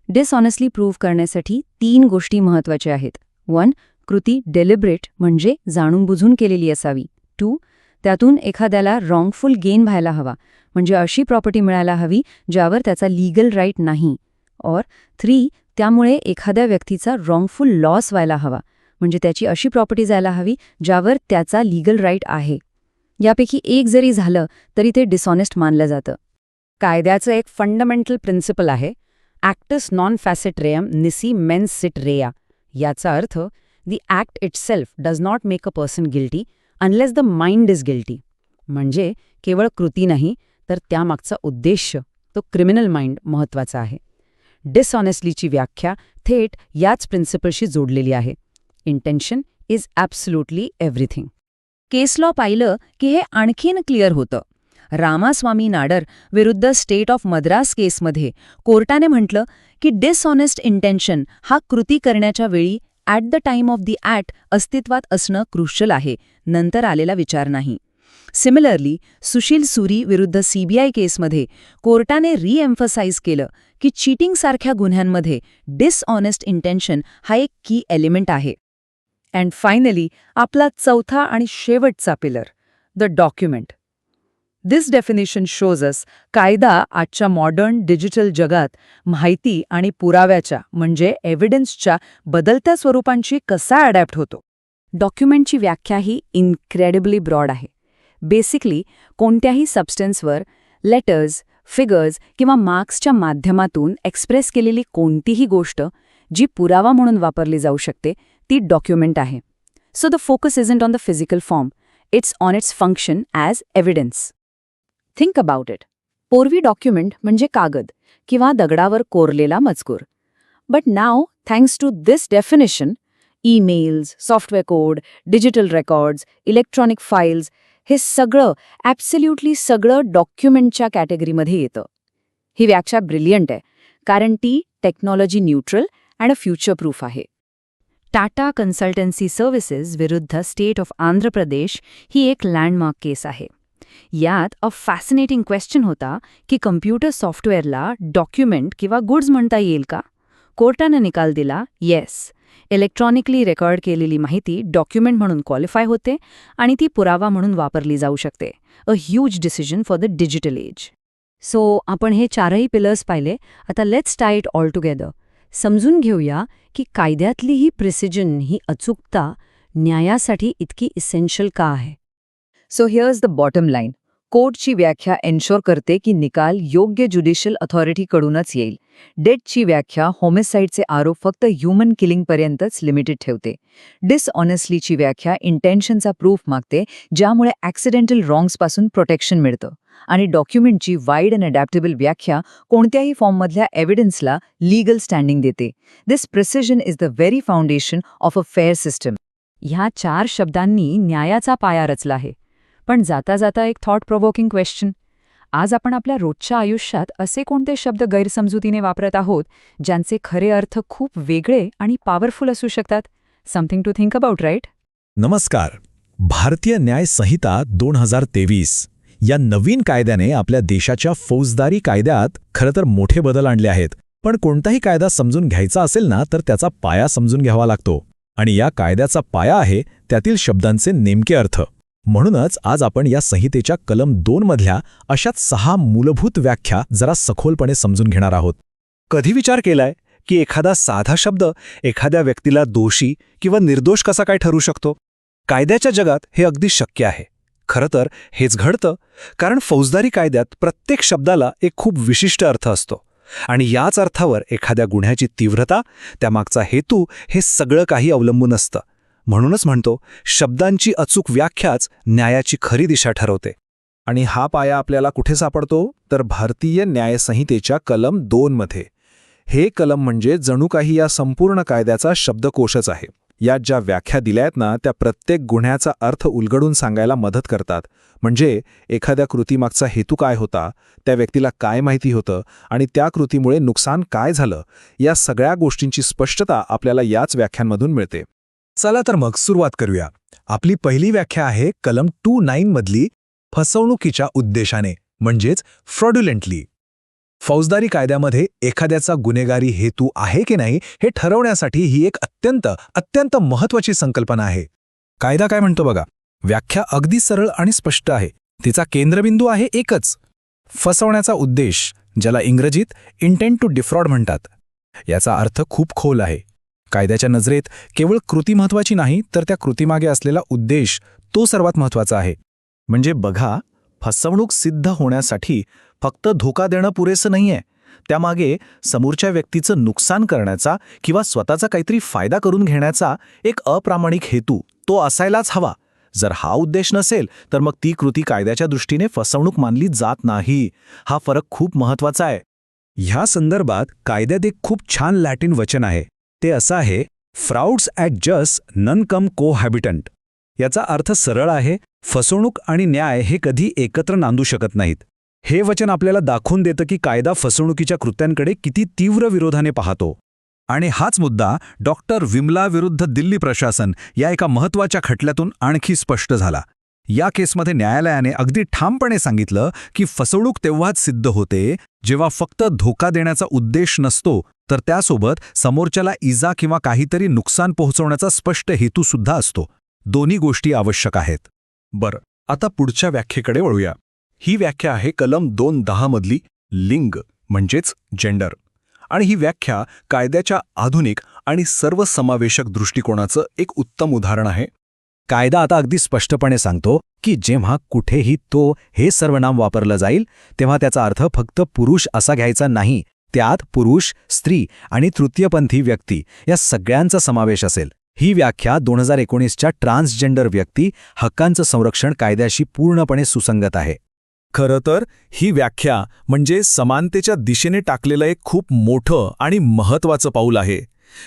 डिसऑनेस्टली प्रूव्ह करण्यासाठी 3 गोष्टी महत्त्वाच्या आहेत. 1. कृती डेलिब्रेट म्हणजे जाणून बुजून केलेली असावी. 2. त्यातून एखाद्याला रॉंगफुल गेन व्हायला हवा म्हणजे अशी प्रॉपर्टी मिळायला हवी ज्यावर त्याचा लीगल राईट नाही. और 3. त्यामुळे एखाद्या व्यक्तीचा रॉंगफुल लॉस व्हायला हवा म्हणजे त्याची अशी प्रॉपर्टी जायला हवी ज्यावर त्याचा लीगल राईट आहे. यापैकी एक जरी झालं तरी ते डिसऑनेस्ट मानलं जातं. कायद्याचं एक फंडामेंटल प्रिन्सिपल आहे, ॲक्टस नॉन फॅसिट रेयम निसी मेन्स सिट रेया. याचा अर्थ, the act itself does not make a person guilty unless the mind is guilty. म्हणजे केवळ कृती नाही तर त्यामागचा उद्देश, तो क्रिमिनल माइंड महत्त्वाचा आहे. डिसऑनेस्टलीची व्याख्या थेट याच प्रिन्सिपलशी जोडलेली आहे. Intention is absolutely everything. Case law पाहिलं की हे आणखीन क्लिअर होतं. रामास्वामी नाडर विरुद्ध स्टेट ऑफ मद्रास केसमध्ये कोर्टाने म्हटलं की डिसऑनेस्ट इंटेन्शन हा कृती करण्याच्या वेळी at the time of the act अस्तित्वात असणं क्रुशियल आहे, नंतर आलेला विचार नाही. सिमिलरली सुशील सुरी विरुद्ध सीबीआय केसमध्ये कोर्टाने रिएम्फसाइज केलं की चीटिंगसारख्या गुन्ह्यांमध्ये डिसऑनेस्ट इंटेन्शन हा एक की एलिमेंट आहे. अँड फायनली आपला चौथा आणि शेवटचा pillar, the document. This definition shows us कायदा आजच्या मॉडर्न डिजिटल जगात माहिती आणि पुराव्याच्या म्हणजे एव्हिडन्सच्या बदलत्या स्वरूपांशी कसा अडॅप्ट होतो. डॉक्युमेंटची व्याख्या ही इन्क्रेडिबली ब्रॉड आहे. बेसिकली कोणत्याही सबस्टन्सवर लेटर्स, फिगर्स किंवा मार्क्सच्या माध्यमातून एक्सप्रेस केलेली कोणतीही गोष्ट जी पुरावा म्हणून वापरली जाऊ शकते ती डॉक्युमेंट आहे. So the focus isn't on the physical form, it's on its function as evidence. Think about it. पूर्वी डॉक्युमेंट म्हणजे कागद किंवा दगडावर कोरलेला मजकूर. But now, thanks to this definition, emails, software code, digital records, electronic files हे सगळं, absolutely सगळं डॉक्युमेंटच्या कॅटेगरीमध्ये येतं. ही व्याख्या ब्रिलियंट आहे कारण ती technology neutral and future proof आहे. टाटा कन्सल्टन्सी सर्व्हिसेस विरुद्ध स्टेट ऑफ आंध्र प्रदेश ही एक लँडमार्क केस आहे. यात फॅसिनेटिंग क्वेश्चन होता की कम्प्युटर सॉफ्टवेअरला डॉक्युमेंट किंवा गुड्स म्हणता येईल का? कोर्टानं निकाल दिला येस. इलेक्ट्रॉनिकली रेकॉर्ड केलेली माहिती डॉक्युमेंट म्हणून क्वालिफाय होते आणि ती पुरावा म्हणून वापरली जाऊ शकते. A huge decision for the digital age. So आपण हे चारही पिलर्स पाहिले. आता let's tie it all together. समजून घेऊया की कायद्यातली ही प्रिसिजन, ही अचूकता न्यायासाठी इतकी इसेन्शियल का आहे. So here's the bottom line. कोर्टची व्याख्या एन्शोर करते की निकाल योग्य ज्युडिशियल अथॉरिटीकडूनच येईल. डेथची व्याख्या होमिसाईडचे आरोप फक्त ह्युमन किलिंगपर्यंतच लिमिटेड ठेवते. डिसऑनेस्टलीची व्याख्या इंटेन्शनचा प्रूफ मागते, ज्यामुळे ॲक्सिडेंटल रॉंग्सपासून प्रोटेक्शन मिळतं. आणि डॉक्युमेंटची वाईड अँड अडॅप्टेबल व्याख्या कोणत्याही फॉर्ममधल्या एव्हिडन्सला लीगल स्टँडिंग देते. This precision is the very foundation of a fair system. ह्या 4 शब्दांनी न्यायाचा पाया रचला आहे. पण जाता जाता एक थॉट प्रोव्होकिंग क्वेश्चन. आज आपण आपल्या रोजच्या आयुष्यात असे कोणते शब्द गैरसमजुतीने वापरत आहोत ज्यांचे खरे अर्थ खूप वेगळे आणि पॉवरफुल असू शकतात? Something to think about, right? नमस्कार. भारतीय न्याय संहिता 2023 या नवीन कायद्याने आपल्या देशाच्या फौजदारी कायद्यात खरं तर मोठे बदल आणले आहेत. पण कोणताही कायदा समजून घ्यायचा असेल ना, तर त्याचा पाया समजून घ्यावा लागतो. आणि या कायद्याचा पाया आहे त्यातील शब्दांचे नेमके अर्थ. म्हणूनच आज आपण या संहितेच्या कलम 2 मधल्या अशाच 6 मूलभूत व्याख्या जरा सखोलपणे समजून घेणार आहोत. कधी विचार केलाय की एखादा साधा शब्द एखाद्या व्यक्तीला दोषी किंवा निर्दोष कसा काय ठरू शकतो? कायद्याच्या जगात हे अगदी शक्य आहे. खरं तर हेच घडतं, कारण फौजदारी कायद्यात प्रत्येक शब्दाला एक खूप विशिष्ट अर्थ असतो. आणि याच अर्थावर एखाद्या गुन्ह्याची तीव्रता, त्यामागचा हेतू हे सगळं काही अवलंबून असतं. म्हणूनच म्हणतो, शब्दांची अचूक व्याख्याच न्यायाची खरी दिशा ठरवते. आणि हा पाया आपल्याला कुठे सापडतो? तर भारतीय न्यायसंहितेच्या कलम 2 मध्ये. हे कलम म्हणजे जणू काही या संपूर्ण कायद्याचा शब्दकोशच आहे. यात ज्या व्याख्या दिल्या आहेत ना, त्या प्रत्येक गुन्ह्याचा अर्थ उलगडून सांगायला मदत करतात. म्हणजे एखाद्या कृतीमागचा हेतू काय होता, त्या व्यक्तीला काय माहिती होतं आणि त्या कृतीमुळे नुकसान काय झालं, या सगळ्या गोष्टींची स्पष्टता आपल्याला याच व्याख्यांमधून मिळते. चला तर मग सुरुवात करूया. आपली पहिली व्याख्या आहे कलम 29 मधली, फसवणुकीच्या उद्देशाने, म्हणजेच फ्रॉड्युलेंटली. फौजदारी कायद्यामध्ये एखाद्याचा गुन्हेगारी हेतू आहे की नाही हे ठरवण्यासाठी ही एक अत्यंत महत्त्वाची संकल्पना आहे. कायदा काय म्हणतो बघा. व्याख्या अगदी सरळ आणि स्पष्ट आहे. तिचा केंद्रबिंदू आहे एकच, फसवण्याचा उद्देश, ज्याला इंग्रजीत इंटेंट टू डिफ्रॉड म्हणतात. याचा अर्थ खूप खोल आहे. कायद्याच्या नजरेत केवळ कृती महत्त्वाची नाही, तर त्या कृतीमागे असलेला उद्देश तो सर्वात महत्त्वाचा आहे. म्हणजे बघा, फसवणूक सिद्ध होण्यासाठी फक्त धोका देणं पुरेसं नाहीये. त्यामागे समोरच्या व्यक्तीचं नुकसान करण्याचा किंवा स्वतःचा काहीतरी फायदा करून घेण्याचा एक अप्रामाणिक हेतू तो असायलाच हवा. जर हा उद्देश नसेल तर मग ती कृती कायद्याच्या दृष्टीने फसवणूक मानली जात नाही. हा फरक खूप महत्त्वाचा आहे. ह्या संदर्भात कायद्यात एक खूप छान लॅटिन वचन आहे. ते असं आहे, फ्रॉड्स ॲट जस्ट नन कम कोहॅबिटंट. याचा अर्थ सरळ आहे, फसवणूक आणि न्याय हे कधी एकत्र नांदू शकत नाहीत. हे वचन आपल्याला दाखवून देतं की कायदा फसवणुकीच्या कृत्यांकडे किती तीव्र विरोधाने पाहतो. आणि हाच मुद्दा डॉक्टर विमला विरुद्ध दिल्ली प्रशासन या एका महत्त्वाच्या खटल्यातून आणखी स्पष्ट झाला. या केसमध्ये न्यायालयाने अगदी ठामपणे सांगितलं की फसवणूक तेव्हाच सिद्ध होते जेव्हा फक्त धोका देण्याचा उद्देश नसतो, तर त्यासोबत समोरच्याला इजा किंवा काहीतरी नुकसान पोहोचवण्याचा स्पष्ट हेतूसुद्धा असतो. दोन्ही गोष्टी आवश्यक आहेत. बरं, आता पुढच्या व्याख्येकडे वळूया. ही व्याख्या आहे कलम 210 मधली, लिंग म्हणजेच जेंडर. आणि ही व्याख्या कायद्याच्या आधुनिक आणि सर्वसमावेशक दृष्टिकोनाचं एक उत्तम उदाहरण आहे. कायदा आता अगदी स्पष्टपणे सांगतो की जेव्हा कुठेही तो हे सर्वनाम वापरलं जाईल तेव्हा त्याचा अर्थ फक्त पुरुष असा घ्यायचा नाही. त्यात पुरुष, स्त्री आणि तृतीयपंथी व्यक्ती या सगळ्यांचा समावेश असेल. ही व्याख्या 2019च्या ट्रान्सजेंडर व्यक्ती हक्कांचं संरक्षण कायद्याशी पूर्णपणे सुसंगत आहे. खरं तर ही व्याख्या म्हणजे समानतेच्या दिशेने टाकलेलं एक खूप मोठं आणि महत्त्वाचं पाऊल आहे.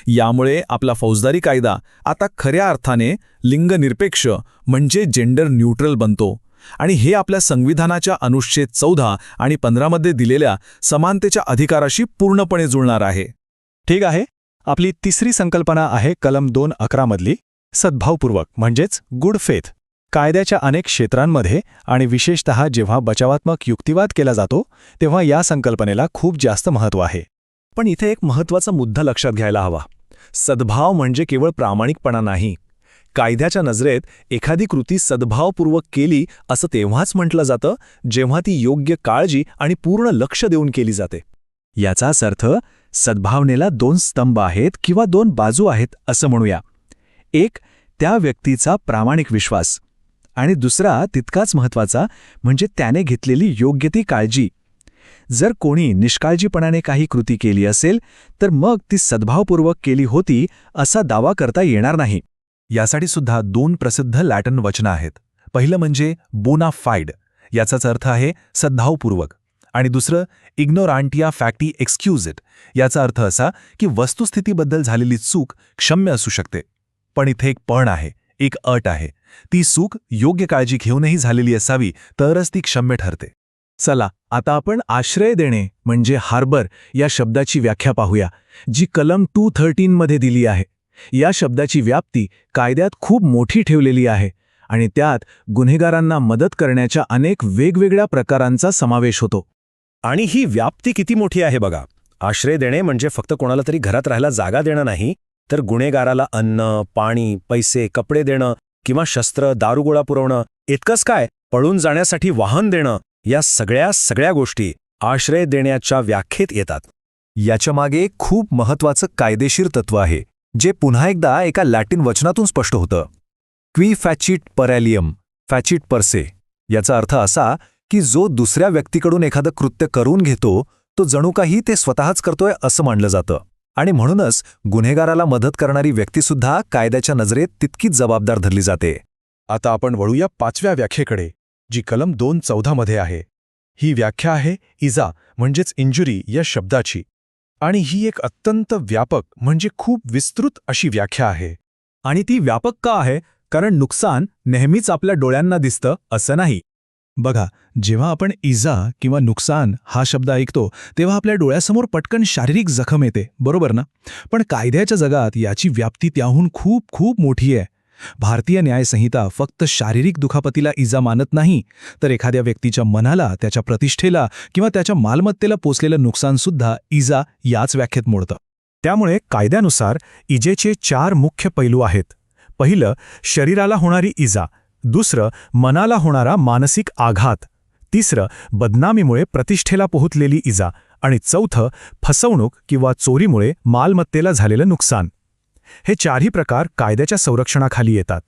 यामुळे आपला फौजदारी कायदा आता खऱ्या अर्थाने लिंगनिरपेक्ष म्हणजे जेंडर न्यूट्रल बनतो. आणि हे आपल्या संविधानाच्या अनुच्छेद 14 आणि 15 मध्ये दिलेल्या समानतेच्या अधिकाराशी पूर्णपणे जुळणार आहे. ठीक आहे, आपली तिसरी संकल्पना आहे कलम 211 मधली सद्भावपूर्वक म्हणजेच गुड फेथ. कायद्याच्या अनेक क्षेत्रांमध्ये आणि विशेषतः जेव्हा बचावात्मक युक्तिवाद केला जातो तेव्हा या संकल्पनेला खूप जास्त महत्त्व आहे. पण इथे एक महत्त्वाचा मुद्दा लक्षात घ्यायला हवा. सद्भाव म्हणजे केवळ प्रामाणिकपणा नाही. कायद्याच्या नजरेत एखादी कृती सद्भावपूर्वक केली असं तेव्हाच म्हटलं जातं जेव्हा ती योग्य काळजी आणि पूर्ण लक्ष देऊन केली जाते. याचाच अर्थ सद्भावनेला 2 स्तंभ आहेत किंवा 2 बाजू आहेत असं म्हणूया. एक त्या व्यक्तीचा प्रामाणिक विश्वास आणि दुसरा तितकाच महत्त्वाचा म्हणजे त्याने घेतलेली योग्य ती काळजी. जर कोणी निष्काळजीपणाने काही कृती केली असेल तर मग ती सद्भावपूर्वक केली होती असा दावा करता येणार नाही. यासाठी सुद्धा 2 प्रसिद्ध लॅटिन वचनं आहेत. पहिलं म्हणजे बोना फाईड, याचाच अर्थ आहे सद्भावपूर्वक, आणि दुसरं इग्नोरांटिया फॅक्टी एक्सक्यूजिट, याचा अर्थ असा की वस्तुस्थितीबद्दल झालेली चूक क्षम्य असू शकते. पण इथे एक पण आहे, एक अट आहे. ती चूक योग्य काळजी घेऊनही झालेली असावी तरच ती क्षम्य ठरते. चला आता आपण आश्रय देणे म्हणजे हार्बर या शब्दाची व्याख्या पाहूया, जी कलम 213 मध्ये दिली आहे. या शब्दाची व्याप्ती कायद्यात खूप मोठी ठेवलेली आहे आणि त्यात गुन्हेगारांना मदत करण्याच्या अनेक वेगवेगळ्या प्रकारांचा समावेश होतो. आणि ही व्याप्ती किती मोठी आहे बघा. आश्रय देणे म्हणजे फक्त कोणाला तरी घरात राहायला जागा देणं नाही, तर गुन्हेगाराला अन्न, पाणी, पैसे, कपडे देणं किंवा शस्त्र, दारुगोळा पुरवणं, इतकंच काय पळून जाण्यासाठी वाहन देणं, या सगळ्या गोष्टी आश्रय देण्याच्या व्याख्येत येतात. याच्यामागे एक खूप महत्त्वाचं कायदेशीर तत्त्व आहे, जे पुन्हा एकदा एका लॅटिन वचनातून स्पष्ट होतं. क्वी फॅचिट पर ॲलियम, फॅचिट पर से. याचा अर्थ असा की जो दुसऱ्या व्यक्तीकडून एखादं कृत्य करून घेतो तो जणू काही ते स्वतःच करतोय असं मानलं जातं. आणि म्हणूनच गुन्हेगाराला मदत करणारी व्यक्तीसुद्धा कायद्याच्या नजरेत तितकीच जबाबदार धरली जाते. आता आपण वळूया 5व्या व्याख्येकडे, जी कलम 214 मध्ये आहे. ही व्याख्या आहे इजा म्हणजेच इंजुरी या शब्दाची, आणि ही एक अत्यंत व्यापक म्हणजे खूप विस्तृत अशी व्याख्या आहे. आणि ती व्यापक का आहे? कारण नुकसान नेहमीच आपल्या डोळ्यांना दिसतं असं नाही. बघा, जेव्हा आपण इजा किंवा नुकसान हा शब्द ऐकतो तेव्हा आपल्या डोळ्यासमोर पटकन शारीरिक जखम येते, बरोबर ना? पण कायद्याच्या जगात याची व्याप्ती त्याहून खूप खूप मोठी आहे. भारतीय न्यायसंहिता फक्त शारीरिक दुखापतीला इजा मानत नाही, तर एखाद्या व्यक्तीच्या मनाला, त्याच्या प्रतिष्ठेला किंवा त्याच्या मालमत्तेला पोचलेलं नुकसानसुद्धा इजा याच व्याख्येत मोडतं. त्यामुळे कायद्यानुसार इजेचे 4 मुख्य पैलू आहेत. पहिलं शरीराला होणारी इजा, दुसरं मनाला होणारा मानसिक आघात, तिसरं बदनामीमुळे प्रतिष्ठेला पोहोचलेली इजा, आणि चौथं फसवणूक किंवा चोरीमुळे मालमत्तेला झालेलं नुकसान. हे 4ही प्रकार कायद्याच्या संरक्षणाखाली येतात.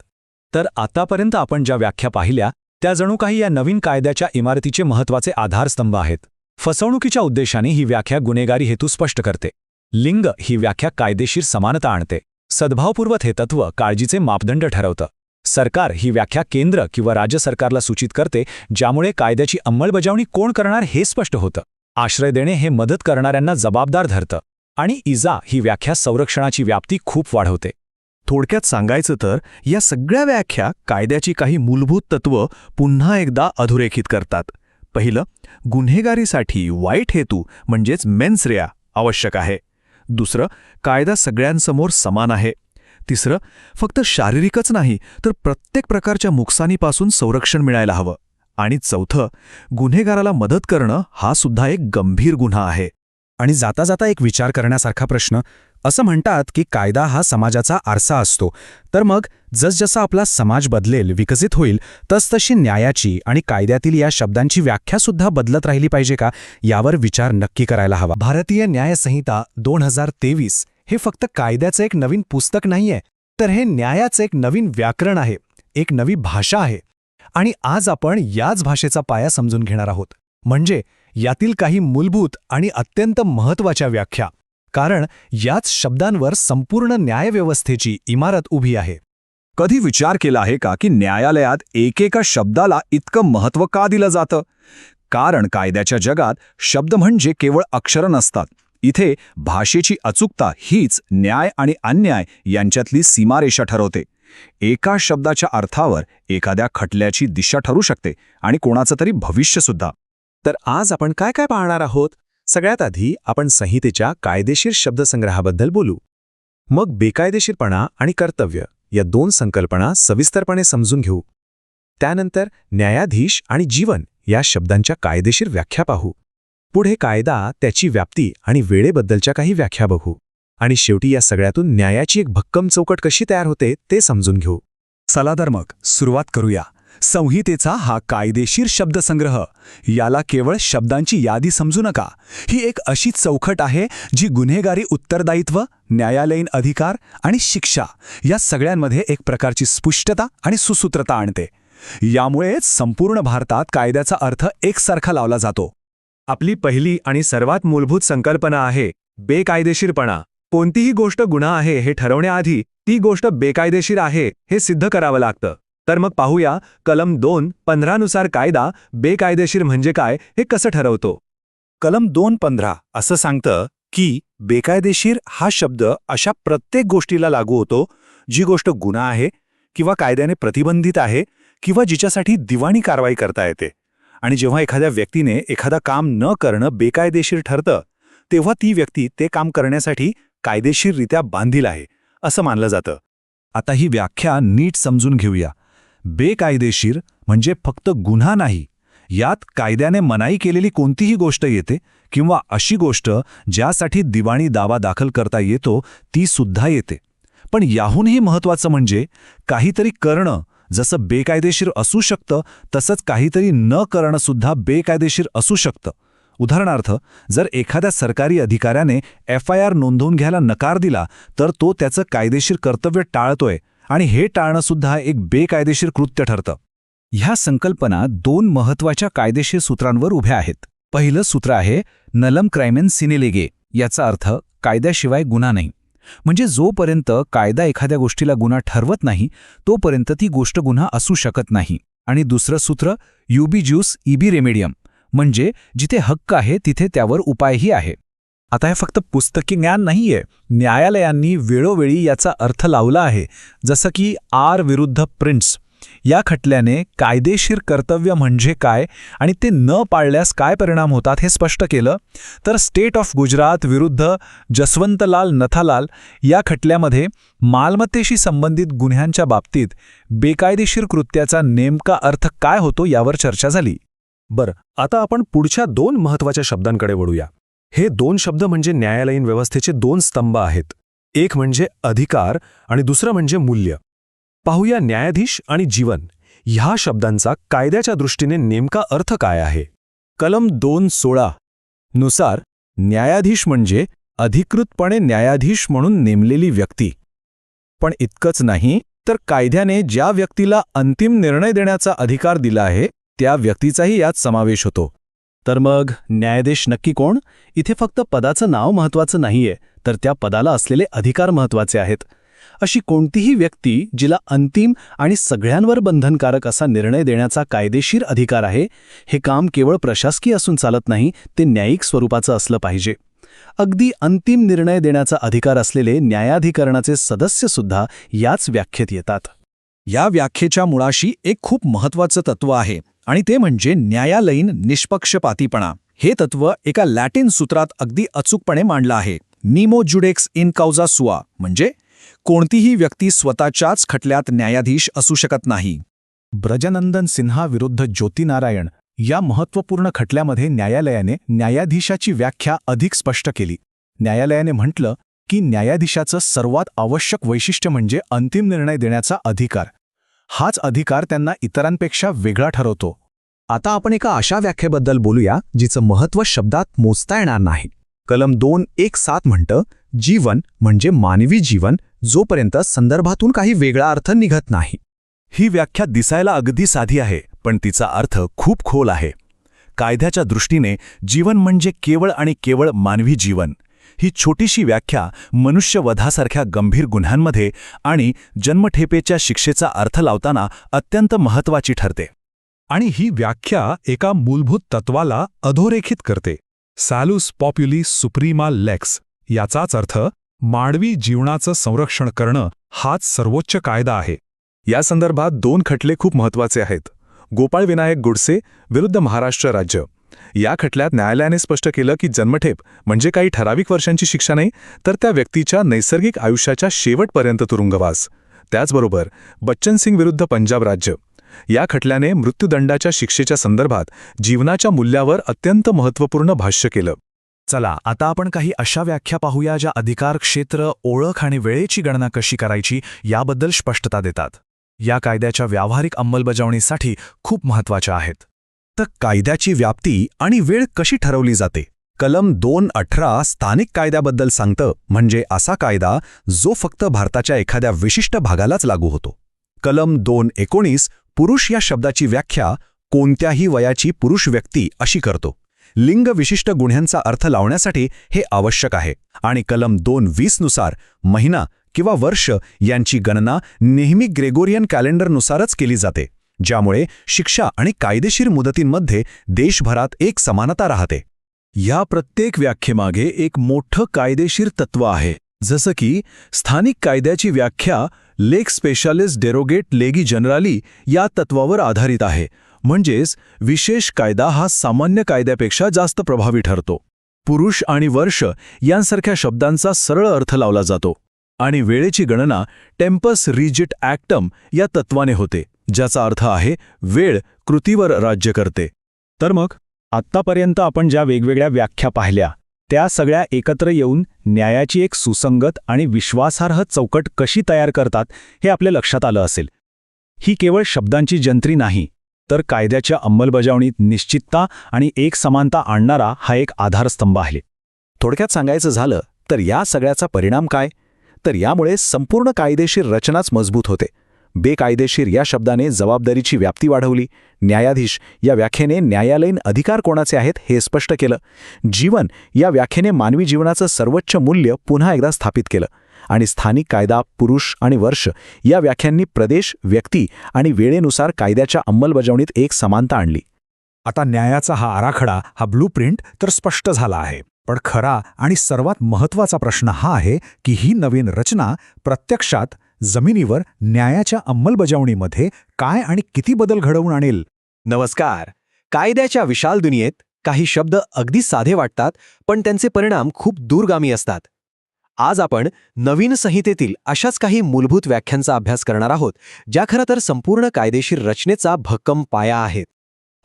तर आतापर्यंत आपण ज्या व्याख्या पाहिल्या त्या जणू काही या नवीन कायद्याच्या इमारतीचे महत्त्वाचे आधारस्तंभ आहेत. फसवणुकीच्या उद्देशाने ही व्याख्या गुन्हेगारी हेतू स्पष्ट करते. लिंग ही व्याख्या कायदेशीर समानता आणते. सद्भावपूर्वक हे तत्त्व काळजीचे मापदंड ठरवतं. सरकार ही व्याख्या केंद्र किंवा राज्य सरकारला सूचित करते, ज्यामुळे कायद्याची अंमलबजावणी कोण करणार हे स्पष्ट होतं. आश्रय देणे हे मदत करणाऱ्यांना जबाबदार धरतं. आणि इजा ही व्याख्या संरक्षणाची व्याप्ती खूप वाढवते. थोडक्यात सांगायचं तर या सगळ्या व्याख्या कायद्याची काही मूलभूत तत्त्व पुन्हा एकदा अधोरेखित करतात. पहिलं, गुन्हेगारीसाठी वाईट हेतू म्हणजेच मेन्स रेआ आवश्यक आहे. दुसरं, कायदा सगळ्यांसमोर समान आहे. तिसरं, फक्त शारीरिकच नाही तर प्रत्येक प्रकारच्या नुकसानीपासून संरक्षण मिळायला हवं. आणि चौथं, गुन्हेगाराला मदत करणं हा सुद्धा एक गंभीर गुन्हा आहे. आणि जाता जाता एक विचार करण्यासारखा प्रश्न. असं म्हणतात की कायदा हा समाजाचा आरसा असतो. तर मग जसजसा आपला समाज बदलेल, विकसित होईल, तसतशी न्यायाची आणि कायद्यातील या शब्दांची व्याख्यासुद्धा बदलत राहिली पाहिजे का, यावर विचार नक्की करायला हवा. भारतीय न्यायसंहिता 2023 हे फक्त कायद्याचं एक नवीन पुस्तक नाहीये, तर हे न्यायाचं एक नवीन व्याकरण आहे, एक नवी भाषा आहे. आणि आज आपण याच भाषेचा पाया समजून घेणार आहोत, म्हणजे यातील काही मूलभूत आणि अत्यंत महत्त्वाच्या व्याख्या. कारण याच शब्दांवर संपूर्ण न्यायव्यवस्थेची इमारत उभी आहे. कधी विचार केला आहे का की न्यायालयात एकेका शब्दाला इतकं महत्त्व का दिलं जातं? कारण कायद्याच्या जगात शब्द म्हणजे केवळ अक्षरं नसतात. इथे भाषेची अचूकता हीच न्याय आणि अन्याय यांच्यातली सीमारेषा ठरवते. एका शब्दाच्या अर्थावर एखाद्या खटल्याची दिशा ठरू शकते आणि कोणाचं तरी भविष्यसुद्धा. तर आज आपण काय काय पाहणार आहोत? सगळ्यात आधी आपण संहितेच्या कायदेशीर शब्दसंग्रहाबद्दल बोलू. मग बेकायदेशीरपणा आणि कर्तव्य या दोन संकल्पना सविस्तरपणे समजून घेऊ. त्यानंतर न्यायाधीश आणि जीवन या शब्दांच्या कायदेशीर व्याख्या पाहू. पुढे कायदा, त्याची व्याप्ती आणि वेळेबद्दलच्या काही व्याख्या बघू. आणि शेवटी या सगळ्यातून न्यायाची एक भक्कम चौकट कशी तयार होते ते समजून घेऊ. चला तर मग सुरुवात करूया. संहितेचा हा कायदेशीर शब्दसंग्रह, याला केवळ शब्दांची यादी समजू नका. ही एक अशी चौकट आहे जी गुन्हेगारी उत्तरदायित्व, न्यायालयीन अधिकार आणि शिक्षा या सगळ्यांमध्ये एक प्रकारची स्पष्टता आणि सुसूत्रता आणते. यामुळेच संपूर्ण भारतात कायद्याचा अर्थ एकसारखा लावला जातो. आपली पहिली आणि सर्वात मूलभूत संकल्पना आहे बेकायदेशीरपणा. कोणतीही गोष्ट गुन्हा आहे हे ठरवण्याआधी ती गोष्ट बेकायदेशीर आहे हे सिद्ध करावं लागतं. तर मग पाहूया कलम 2:15 नुसार कायदा बेकायदेशीर म्हणजे काय हे कसं ठरवतो. कलम 2:15 असं सांगतं की बेकायदेशीर हा शब्द अशा प्रत्येक गोष्टीला लागू होतो जी गोष्ट गुन्हा आहे किंवा कायद्याने प्रतिबंधित आहे किंवा जिच्यासाठी दिवाणी कारवाई करता येते. आणि जेव्हा एखाद्या व्यक्तीने एखादा काम न करणं बेकायदेशीर ठरतं तेव्हा ती व्यक्ती ते काम करण्यासाठी कायदेशीररित्या बांधील आहे असं मानलं जातं. आता ही व्याख्या नीट समजून घेऊया. बेकायदेशीर म्हणजे फक्त गुन्हा नाही, यात कायद्याने मनाई केलेली कोणतीही गोष्ट येते किंवा अशी गोष्ट ज्यासाठी दिवाणी दावा दाखल करता येतो ती सुद्धा येते. पण याहूनही महत्त्वाचं म्हणजे काहीतरी करणं जसं बेकायदेशीर असू शकतं तसंच काहीतरी न करणं सुद्धा बेकायदेशीर असू शकतं. उदाहरणार्थ, जर एखाद्या सरकारी अधिकाऱ्याने FIR नोंदवून घ्यायला नकार दिला तर तो त्याचं कायदेशीर कर्तव्य टाळतोय आणि हे टाळणंसुद्धा एक बेकायदेशीर कृत्य ठरतं. ह्या संकल्पना दोन महत्त्वाच्या कायदेशीर सूत्रांवर उभ्या आहेत. पहिलं सूत्र आहे नलम क्राइमेन सिने लेगे, याचा अर्थ कायद्याशिवाय गुन्हा नाही. म्हणजे जोपर्यंत कायदा एखाद्या गोष्टीला गुन्हा ठरवत नाही तोपर्यंत ती गोष्ट गुन्हा असू शकत नाही. आणि दुसरं सूत्र युबी ज्यूस इबी रेमेडियम, म्हणजे जिथे हक्क आहे तिथे त्यावर उपायही आहे. आता हे फक्त पुस्तकी ज्ञान नाहीये, न्यायालयांनी वेळोवेळी याचा अर्थ लावला आहे. जसं की आर विरुद्ध प्रिन्स या खटल्याने कायदेशीर कर्तव्य म्हणजे काय आणि ते न पाळल्यास काय परिणाम होतात हे स्पष्ट केलं. तर स्टेट ऑफ गुजरात विरुद्ध जसवंतलाल नथालाल या खटल्यामध्ये मालमत्तेशी संबंधित गुन्ह्यांच्या बाबतीत बेकायदेशीर कृत्याचा नेमका अर्थ काय होतो यावर चर्चा झाली. बरं, आता आपण पुढच्या दोन महत्त्वाच्या शब्दांकडे वळूया. हे दोन शब्द म्हणजे न्यायालयीन व्यवस्थेचे दोन स्तंभ आहेत. एक म्हणजे अधिकार आणि दुसरं म्हणजे मूल्य. पाहूया न्यायाधीश आणि जीवन ह्या शब्दांचा कायद्याच्या दृष्टीने नेमका अर्थ काय आहे. कलम 2:16 नुसार न्यायाधीश म्हणजे अधिकृतपणे न्यायाधीश म्हणून नेमलेली व्यक्ती. पण इतकंच नाही, तर कायद्याने ज्या व्यक्तीला अंतिम निर्णय देण्याचा अधिकार दिला आहे त्या व्यक्तीचाही यात समावेश होतो. तर मग न्यायाधीश नक्की कोण? इथे फक्त पदाचं नाव महत्त्वाचं नाहीये, तर त्या पदाला असलेले अधिकार महत्त्वाचे आहेत. अशी कोणतीही व्यक्ती जिला अंतिम आणि सगळ्यांवर बंधनकारक असा निर्णय देण्याचा कायदेशीर अधिकार आहे, हे काम केवळ प्रशासकीय असून चालत नाही, ते न्यायिक स्वरूपाचं असलं पाहिजे. अगदी अंतिम निर्णय देण्याचा अधिकार असलेले न्यायाधिकरणाचे सदस्यसुद्धा याच व्याख्येत येतात. या व्याख्येच्या मुळाशी एक खूप महत्त्वाचं तत्त्व आहे आणि ते म्हणजे न्यायालयीन निष्पक्षपातीपणा. हे तत्त्व एका लॅटिन सूत्रात अगदी अचूकपणे मांडलं आहे. निमो जुडेक्स इन काउजा सुआ, म्हणजे कोणतीही व्यक्ती स्वतःच्याच खटल्यात न्यायाधीश असू शकत नाही. ब्रजनंदन सिन्हा विरुद्ध ज्योती नारायण या महत्त्वपूर्ण खटल्यामध्ये न्यायालयाने न्यायाधीशाची व्याख्या अधिक स्पष्ट केली. न्यायालयाने म्हटलं की न्यायाधीशाचं सर्वात आवश्यक वैशिष्ट्य म्हणजे अंतिम निर्णय देण्याचा अधिकार. हाच अधिकार त्यांना इतरांपेक्षा वेगळा ठरवतो. आता आपण एका अशा व्याख्येबद्दल बोलूया जिचं महत्त्व शब्दात मोजता येणार नाही. कलम 2:17 म्हणतं, जीवन म्हणजे मानवी जीवन जोपर्यंत संदर्भातून काही वेगळा अर्थ निघत नाही. ही व्याख्या दिसायला अगदी साधी आहे, पण तिचा अर्थ खूप खोल आहे. कायद्याच्या दृष्टीने जीवन म्हणजे केवळ आणि केवळ मानवी जीवन. ही छोटीशी व्याख्या मनुष्यवधासारख्या गंभीर गुन्ह्यांमध्ये आणि जन्मठेपेच्या शिक्षेचा अर्थ लावताना अत्यंत महत्त्वाची ठरते. आणि ही व्याख्या एका मूलभूत तत्वाला अधोरेखित करते. सॅलुस पॉप्युली सुप्रीमा लेक्स याचाच अर्थ मानवी जीवनाचं संरक्षण करणं हाच सर्वोच्च कायदा आहे. या संदर्भात दोन खटले खूप महत्त्वाचे आहेत. गोपाळ विनायक गोडसे विरुद्ध महाराष्ट्र राज्य या खटल्यात न्यायालयाने स्पष्ट केलं की जन्मठेप म्हणजे काही ठराविक वर्षांची शिक्षा नाही, तर त्या व्यक्तीच्या नैसर्गिक आयुष्याच्या शेवटपर्यंत तुरुंगवास. त्याचबरोबर बच्चन सिंग विरुद्ध पंजाब राज्य या खटल्याने मृत्यूदंडाच्या शिक्षेच्या संदर्भात जीवनाच्या मूल्यावर अत्यंत महत्त्वपूर्ण भाष्य केलं. चला आता आपण काही अशा व्याख्या पाहूया ज्या अधिकार क्षेत्र, ओळख आणि वेळेची गणना कशी करायची याबद्दल स्पष्टता देतात. या कायद्याच्या व्यावहारिक अंमलबजावणीसाठी खूप महत्त्वाच्या आहेत. तर कायद्याची व्याप्ती आणि वेळ कशी ठरवली जाते? कलम 218 स्थानिक कायद्याबद्दल सांगतं, म्हणजे असा कायदा जो फक्त भारताच्या एखाद्या विशिष्ट भागालाच लागू होतो. कलम 219 पुरुष या शब्दाची व्याख्या कोणत्याही वयाची पुरुष व्यक्ती अशी करतो. लिंग विशिष्ट गुन्ह्यांचा अर्थ लावण्यासाठी हे आवश्यक आहे. आणि कलम 220 नुसार महिना किंवा वर्ष यांची गणना नेहमी ग्रेगोरियन कॅलेंडरनुसारच केली जाते, ज्यामुळे शिक्षा आणि कायदेशीर मुदतींमध्ये देशभरात एक समानता राहते. या प्रत्येक व्याख्येमागे एक मोठं कायदेशीर तत्व आहे, जसं की स्थानिक कायद्याची व्याख्या लेक स्पेशालिस डेरोगेट लेगी जनराली या तत्वावर आधारित आहे. म्हणजेच विशेष कायदा हा सामान्य कायद्यापेक्षा जास्त प्रभावी ठरतो. पुरुष आणि वर्ष यांसारख्या शब्दांचा सरळ अर्थ लावला जातो. आणि वेळेची गणना टेम्पस रिजिट ॲक्टम या तत्वाने होते, ज्याचा अर्थ आहे वेळ कृतीवर राज्य करते. तर मग आत्तापर्यंत आपण ज्या वेगवेगळ्या व्याख्या पाहिल्या त्या सगळ्या एकत्र येऊन न्यायाची एक सुसंगत आणि विश्वासार्ह चौकट कशी तयार करतात हे आपल्या लक्षात आलं असेल. ही केवळ शब्दांची जंत्री नाही, तर कायद्याच्या अंमलबजावणीत निश्चितता आणि एक समानता आणणारा हा एक आधारस्तंभ आहे. थोडक्यात सांगायचं झालं तर या सगळ्याचा परिणाम काय? तर यामुळे संपूर्ण कायदेशीर रचनाच मजबूत होते. बेकायदेशीर या शब्दाने जबाबदारीची व्याप्ती वाढवली. न्यायाधीश या व्याख्येने न्यायालयीन अधिकार कोणाचे आहेत हे स्पष्ट केलं. जीवन या व्याख्येने मानवी जीवनाचं सर्वोच्च मूल्य पुन्हा एकदा स्थापित केलं. आणि स्थानिक कायदा, पुरुष आणि वर्ष या व्याख्यांनी प्रदेश, व्यक्ती आणि वेळेनुसार कायद्याच्या अंमलबजावणीत एक समानता आणली. आता न्यायाचा हा आराखडा, हा ब्लूप्रिंट तर स्पष्ट झाला आहे. पण खरा आणि सर्वात महत्त्वाचा प्रश्न हा आहे की ही नवीन रचना प्रत्यक्षात जमिनीवर न्यायाच्या अंमलबजावणीमध्ये काय आणि किती बदल घडवून आणेल? नमस्कार. कायद्याच्या विशाल दुनियेत काही शब्द अगदी साधे वाटतात, पण त्यांचे परिणाम खूप दूरगामी असतात. आज आपण नवीन संहितेतील अशाच काही मूलभूत व्याख्यांचा अभ्यास करणार आहोत, ज्या खरं तर संपूर्ण कायदेशीर रचनेचा भक्कम पाया आहेत.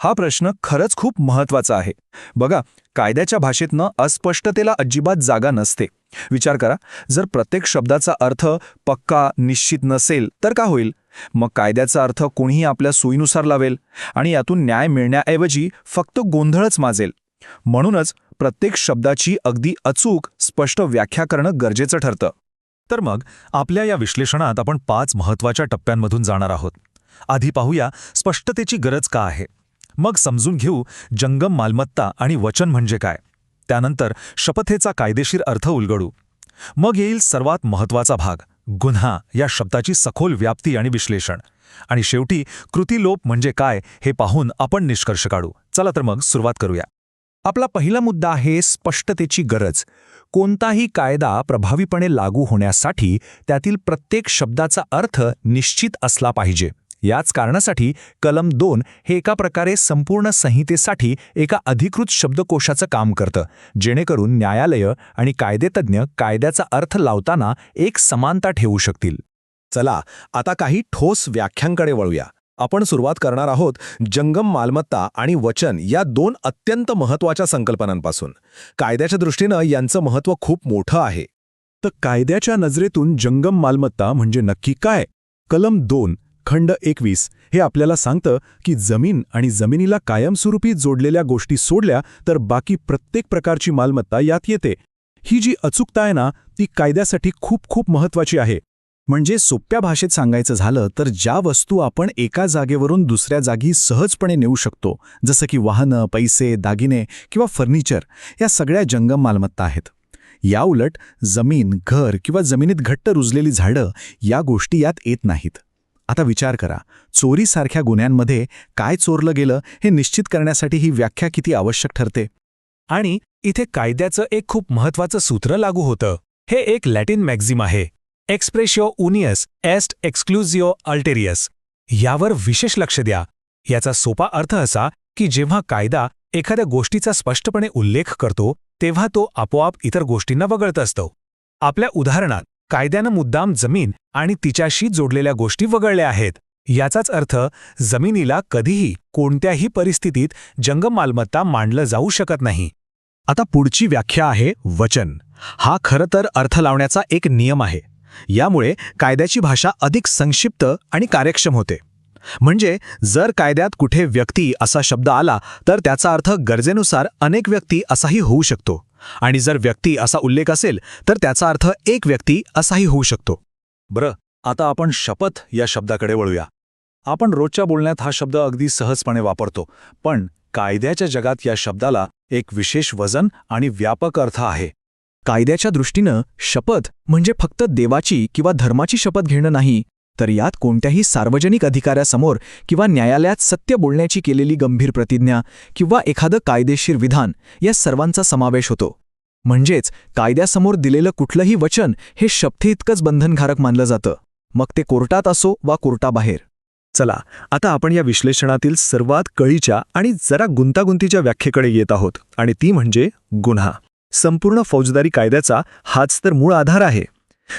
हा प्रश्न खरंच खूप महत्त्वाचा आहे. बघा, कायद्याच्या भाषेतनं अस्पष्टतेला अजिबात जागा नसते. विचार करा, जर प्रत्येक शब्दाचा अर्थ पक्का, निश्चित नसेल तर का होईल? मग कायद्याचा अर्थ कोणीही आपल्या सोयीनुसार लावेल आणि यातून न्याय मिळण्याऐवजी फक्त गोंधळच माजेल. म्हणूनच प्रत्येक शब्दाची अगदी अचूक, स्पष्ट व्याख्या करणं गरजेचं ठरतं. तर मग आपल्या या विश्लेषणात आपण 5 महत्त्वाच्या टप्प्यांमधून जाणार आहोत. आधी पाहूया स्पष्टतेची गरज का आहे. मग समजून घेऊ जंगम मालमत्ता आणि वचन म्हणजे काय. त्यानंतर शपथेचा कायदेशीर अर्थ उलगडू. मग येईल सर्वात महत्त्वाचा भाग, गुन्हा या शब्दाची सखोल व्याप्ती आणि विश्लेषण. आणि शेवटी कृतिलोप म्हणजे काय हे पाहून आपण निष्कर्ष काढू. चला तर मग सुरुवात करूया. आपला पहिला मुद्दा आहे स्पष्टतेची गरज. कोणताही कायदा प्रभावीपणे लागू होण्यासाठी त्यातील प्रत्येक शब्दाचा अर्थ निश्चित असला पाहिजे. याच कारणासाठी कलम 2 हे एका प्रकारे संपूर्ण संहितेसाठी एका अधिकृत शब्दकोशाचं काम करतं, जेणेकरून न्यायालय आणि कायदेतज्ञ कायद्याचा अर्थ लावताना एक समानता ठेवू शकतील. चला आता काही ठोस व्याख्यांकडे वळूया. आपण सुरुवात करणार आहोत जंगम मालमत्ता आणि वचन या 2 अत्यंत महत्त्वाच्या संकल्पनांपासून. कायद्याच्या दृष्टीनं यांचं महत्त्व खूप मोठं आहे. तर कायद्याच्या नजरेतून जंगम मालमत्ता म्हणजे नक्की काय? कलम 2 खंड 21 हे आपल्याला सांगतं की जमीन आणि जमिनीला कायमस्वरूपी जोडलेल्या गोष्टी सोडल्या तर बाकी प्रत्येक प्रकारची मालमत्ता यात येते. ही जी अचूकता आहे ना, ती कायद्यासाठी खूप खूप महत्त्वाची आहे. म्हणजे सोप्या भाषेत सांगायचं झालं तर ज्या वस्तू आपण एका जागेवरून दुसऱ्या जागी सहजपणे नेऊ शकतो, जसं की वाहनं, पैसे, दागिने किंवा फर्निचर, या सगळ्या जंगम मालमत्ता आहेत. याउलट जमीन, घर किंवा जमिनीत घट्ट रुजलेली झाडं या गोष्टी यात येत नाहीत. आता विचार करा, चोरीसारख्या गुन्ह्यांमध्ये काय चोरलं गेलं हे निश्चित करण्यासाठी ही व्याख्या किती आवश्यक ठरते. आणि इथे कायद्याचं एक खूप महत्त्वाचं सूत्र लागू होतं. हे एक लॅटिन मॅक्झिम आहे, एक्सप्रेशिओ उनियस एस्ट एक्सक्लुझिओ अल्टेरियस. यावर विशेष लक्ष द्या. याचा सोपा अर्थ असा की जेव्हा कायदा एखाद्या गोष्टीचा स्पष्टपणे उल्लेख करतो तेव्हा तो आपोआप इतर गोष्टींना वगळत असतो. आपल्या उदाहरणात कायद्यानं मुद्दाम जमीन आणि तिच्याशी जोडलेल्या गोष्टी वगळल्या आहेत. याचाच अर्थ जमिनीला कधीही कोणत्याही परिस्थितीत जंगम मालमत्ता मानलं जाऊ शकत नाही. आता पुढची व्याख्या आहे वचन. हा खरं तर अर्थ लावण्याचा एक नियम आहे. यामुळे कायद्याची भाषा अधिक संक्षिप्त आणि कार्यक्षम होते. म्हणजे जर कायद्यात कुठे व्यक्ती असा शब्द आला तर त्याचा अर्थ गरजेनुसार अनेक व्यक्ती असाही होऊ शकतो, आणि जर व्यक्ती असा उल्लेख असेल तर त्याचा अर्थ एक व्यक्ती असाही होऊ शकतो. बरं, आता आपण शपथ या शब्दाकडे वळूया. आपण रोजच्या बोलण्यात हा शब्द अगदी सहजपणे वापरतो, पण कायद्याच्या जगात या शब्दाला एक विशेष वजन आणि व्यापक अर्थ आहे. कायद्याच्या दृष्टीनं शपथ म्हणजे फक्त देवाची किंवा धर्माची शपथ घेणं नाही, तर यात कोणत्याही सार्वजनिक अधिकाऱ्यासमोर किंवा न्यायालयात सत्य बोलण्याची केलेली गंभीर प्रतिज्ञा किंवा एखादं कायदेशीर विधान या सर्वांचा समावेश होतो. म्हणजेच कायद्यासमोर दिलेलं कुठलंही वचन हे शपथेइतकंच बंधनकारक मानलं जातं, मग ते कोर्टात असो वा कोर्टाबाहेर. चला, आता आपण या विश्लेषणातील सर्वात कळीच्या आणि जरा गुंतागुंतीच्या व्याख्येकडे येत आहोत, आणि ती म्हणजे गुन्हा. संपूर्ण फौजदारी कायद्याचा हाच तर मूळ आधार आहे.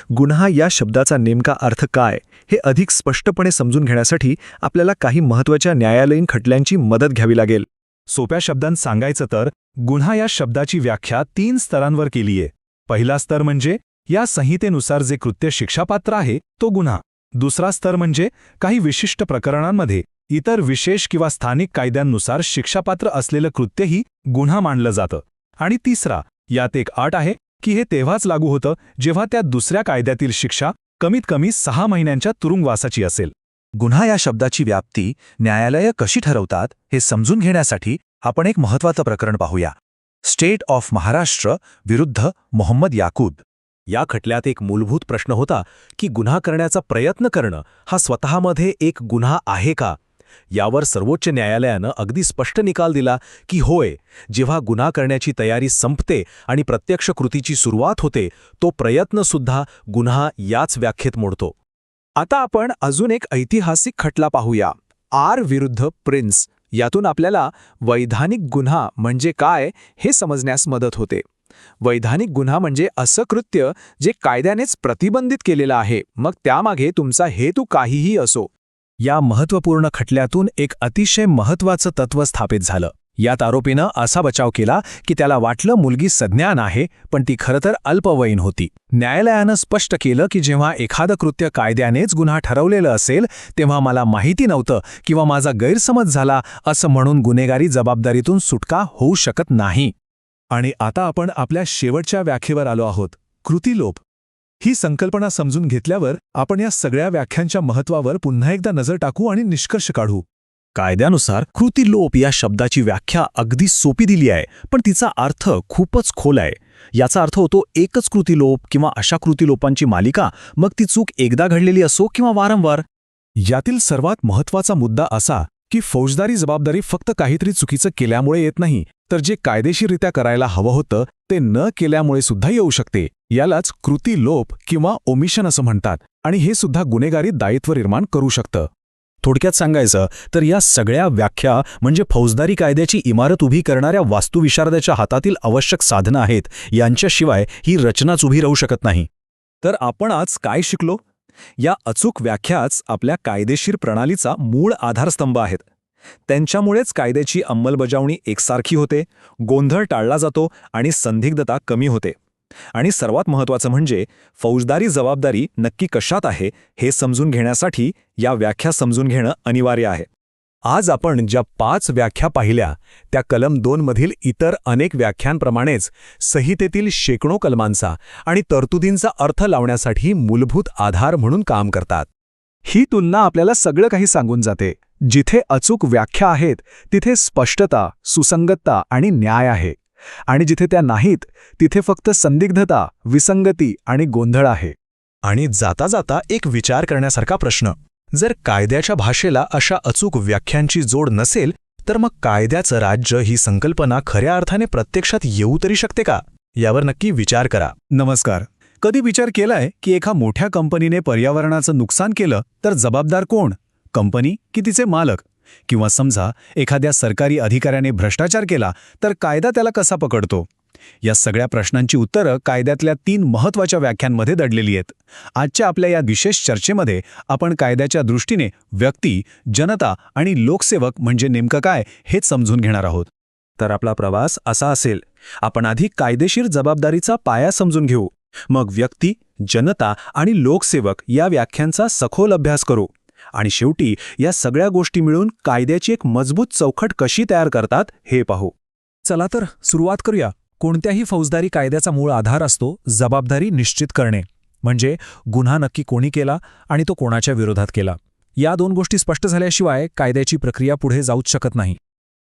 गुन्हा या शब्दाचा नेमका अर्थ काय हे अधिक स्पष्टपणे समजून घेण्यासाठी आपल्याला काही महत्त्वाच्या न्यायालयीन खटल्यांची मदत घ्यावी लागेल. सोप्या शब्दांत सांगायचं तर गुन्हा या शब्दाची व्याख्या 3 स्तरांवर केलीये. पहिला स्तर म्हणजे या संहितेनुसार जे कृत्य शिक्षापात्र आहे तो गुन्हा. दुसरा स्तर म्हणजे काही विशिष्ट प्रकरणांमध्ये इतर विशेष किंवा स्थानिक कायद्यांनुसार शिक्षापात्र असलेलं कृत्यही गुन्हा मानलं जातं. आणि तिसरा, यात एक अट आहे की हे तेव्हाच लागू होतं जेव्हा त्या दुसऱ्या कायद्यातील शिक्षा कमीत कमी 6 महिन्यांच्या तुरुंगवासाची असेल. गुन्हा या शब्दाची व्याप्ती न्यायालये कशी ठरवतात हे समजून घेण्यासाठी आपण एक महत्त्वाचं प्रकरण पाहूया. स्टेट ऑफ महाराष्ट्र विरुद्ध मोहम्मद याकूब. या खटल्यात एक मूलभूत प्रश्न होता की गुन्हा करण्याचा प्रयत्न करणं हा स्वतःमध्ये एक गुन्हा आहे का. यावर सर्वोच्च न्यायालयानं अगदी स्पष्ट निकाल दिला की होय, जेव्हा गुन्हा करण्याची तयारी संपते आणि प्रत्यक्ष कृतीची सुरुवात होते तो प्रयत्नसुद्धा गुन्हा याच व्याख्येत मोडतो. आता आपण अजून एक ऐतिहासिक खटला पाहूया, आर विरुद्ध प्रिन्स. यातून आपल्याला वैधानिक गुन्हा म्हणजे काय हे समजण्यास मदत होते. वैधानिक गुन्हा म्हणजे असं कृत्य जे कायद्यानेच प्रतिबंधित केलेलं आहे, मग त्यामागे तुमचा हेतू काहीही असो. या महत्त्वपूर्ण खटल्यातून एक अतिशय महत्त्वाचं तत्त्व स्थापित झालं. यात आरोपीनं असा बचाव केला की त्याला वाटलं मुलगी सज्ञान आहे, पण ती खरं तर अल्पवयीन होती. न्यायालयानं स्पष्ट केलं की जेव्हा एखादं कृत्य कायद्यानेच गुन्हा ठरवलेलं असेल तेव्हा मला माहिती नव्हतं किंवा माझा गैरसमज झाला असं म्हणून गुन्हेगारी जबाबदारीतून सुटका होऊ शकत नाही. आणि आता आपण आपल्या शेवटच्या व्याख्येवर आलो आहोत, कृतिलोप. ही संकल्पना समजून घेतल्यावर आपण या सगळ्या व्याख्यांच्या महत्त्वावर पुन्हा एकदा नजर टाकू आणि निष्कर्ष काढू. कायद्यानुसार कृतिलोप या शब्दाची व्याख्या अगदी सोपी दिली आहे, पण तिचा अर्थ खूपच खोल आहे. याचा अर्थ होतो एकच कृतिलोप किंवा अशा कृतिलोपांची मालिका, मग ती चूक एकदा घडलेली असो किंवा वारंवार. यातील सर्वात महत्त्वाचा मुद्दा असा की फौजदारी जबाबदारी फक्त काहीतरी चुकीचं केल्यामुळे येत नाही, तर जे कायदेशीररित्या करायला हवं होतं ते न केल्यामुळे सुद्धा येऊ शकते. यालाच कृतिलोप किंवा ओमिशन असं म्हणतात, आणि हे सुद्धा गुन्हेगारी दायित्व निर्माण करू शकतं. थोडक्यात सांगायचं तर या सगळ्या व्याख्या म्हणजे फौजदारी कायद्याची इमारत उभी करणाऱ्या वास्तुविशारदाच्या हातातील आवश्यक साधनं आहेत. यांच्याशिवाय ही रचनाच उभी राहू शकत नाही. तर आपण आज काय शिकलो? या अचूक व्याख्याच आपल्या कायदेशीर प्रणालीचा मूळ आधारस्तंभ आहेत. त्यांच्यामुळेच कायद्याची अंमलबजावणी एकसारखी होते, गोंधळ टाळला जातो आणि संदिग्धता कमी होते. आणि सर्वात महत्त्वाचं म्हणजे फौजदारी जबाबदारी नक्की कशात आहे हे समजून घेण्यासाठी या व्याख्या समजून घेणं अनिवार्य आहे. आज आपण ज्या 5 व्याख्या पाहिल्या त्या कलम 2 मधील इतर अनेक व्याख्यांप्रमाणेच संहितेतील शेकडो कलमांचा आणि तरतुदींचा अर्थ लावण्यासाठी मूलभूत आधार म्हणून काम करतात. ही तुलना आपल्याला सगळं काही सांगून जाते. जिथे अचूक व्याख्या आहेत तिथे स्पष्टता, सुसंगतता आणि न्याय आहे, आणि जिथे त्या नाहीत तिथे फक्त संदिग्धता, विसंगती आणि गोंधळ आहे. आणि जाता जाता एक विचार करण्यासारखा प्रश्न, जर कायद्याच्या भाषेला अशा अचूक व्याख्यांची जोड नसेल तर मग कायद्याचं राज्य ही संकल्पना खऱ्या अर्थाने प्रत्यक्षात येऊ तरी शकते का? यावर नक्की विचार करा. नमस्कार. कधी विचार केलाय की एका मोठ्या कंपनीने पर्यावरणाचं नुकसान केलं तर जबाबदार कोण? कंपनी की तिचे मालक? किंवा समजा एखाद्या सरकारी अधिकाऱ्याने भ्रष्टाचार केला तर कायदा त्याला कसा पकडतो? या सगळ्या प्रश्नांची उत्तरं कायद्यातल्या 3 महत्त्वाच्या व्याख्यांमध्ये दडलेली आहेत. आजच्या आपल्या या विशेष चर्चेमध्ये आपण कायद्याच्या दृष्टीने व्यक्ती, जनता आणि लोकसेवक म्हणजे नेमकं काय हेच समजून घेणार आहोत. तर आपला प्रवास असा असेल. आपण आधी कायदेशीर जबाबदारीचा पाया समजून घेऊ. मग व्यक्ती, जनता आणि लोकसेवक या व्याख्यांचा सखोल अभ्यास करू. आणि शेवटी या सगळ्या गोष्टी मिळून कायद्याची एक मजबूत चौकट कशी तयार करतात हे पाहू. चला तर सुरुवात करूया. कोणत्याही फौजदारी कायद्याचा मूळ आधार असतो जबाबदारी निश्चित करणे, म्हणजे गुन्हा नक्की कोणी केला आणि तो कोणाच्या विरोधात केला. या 2 गोष्टी स्पष्ट झाल्याशिवाय कायद्याची प्रक्रिया पुढे जाऊच शकत नाही.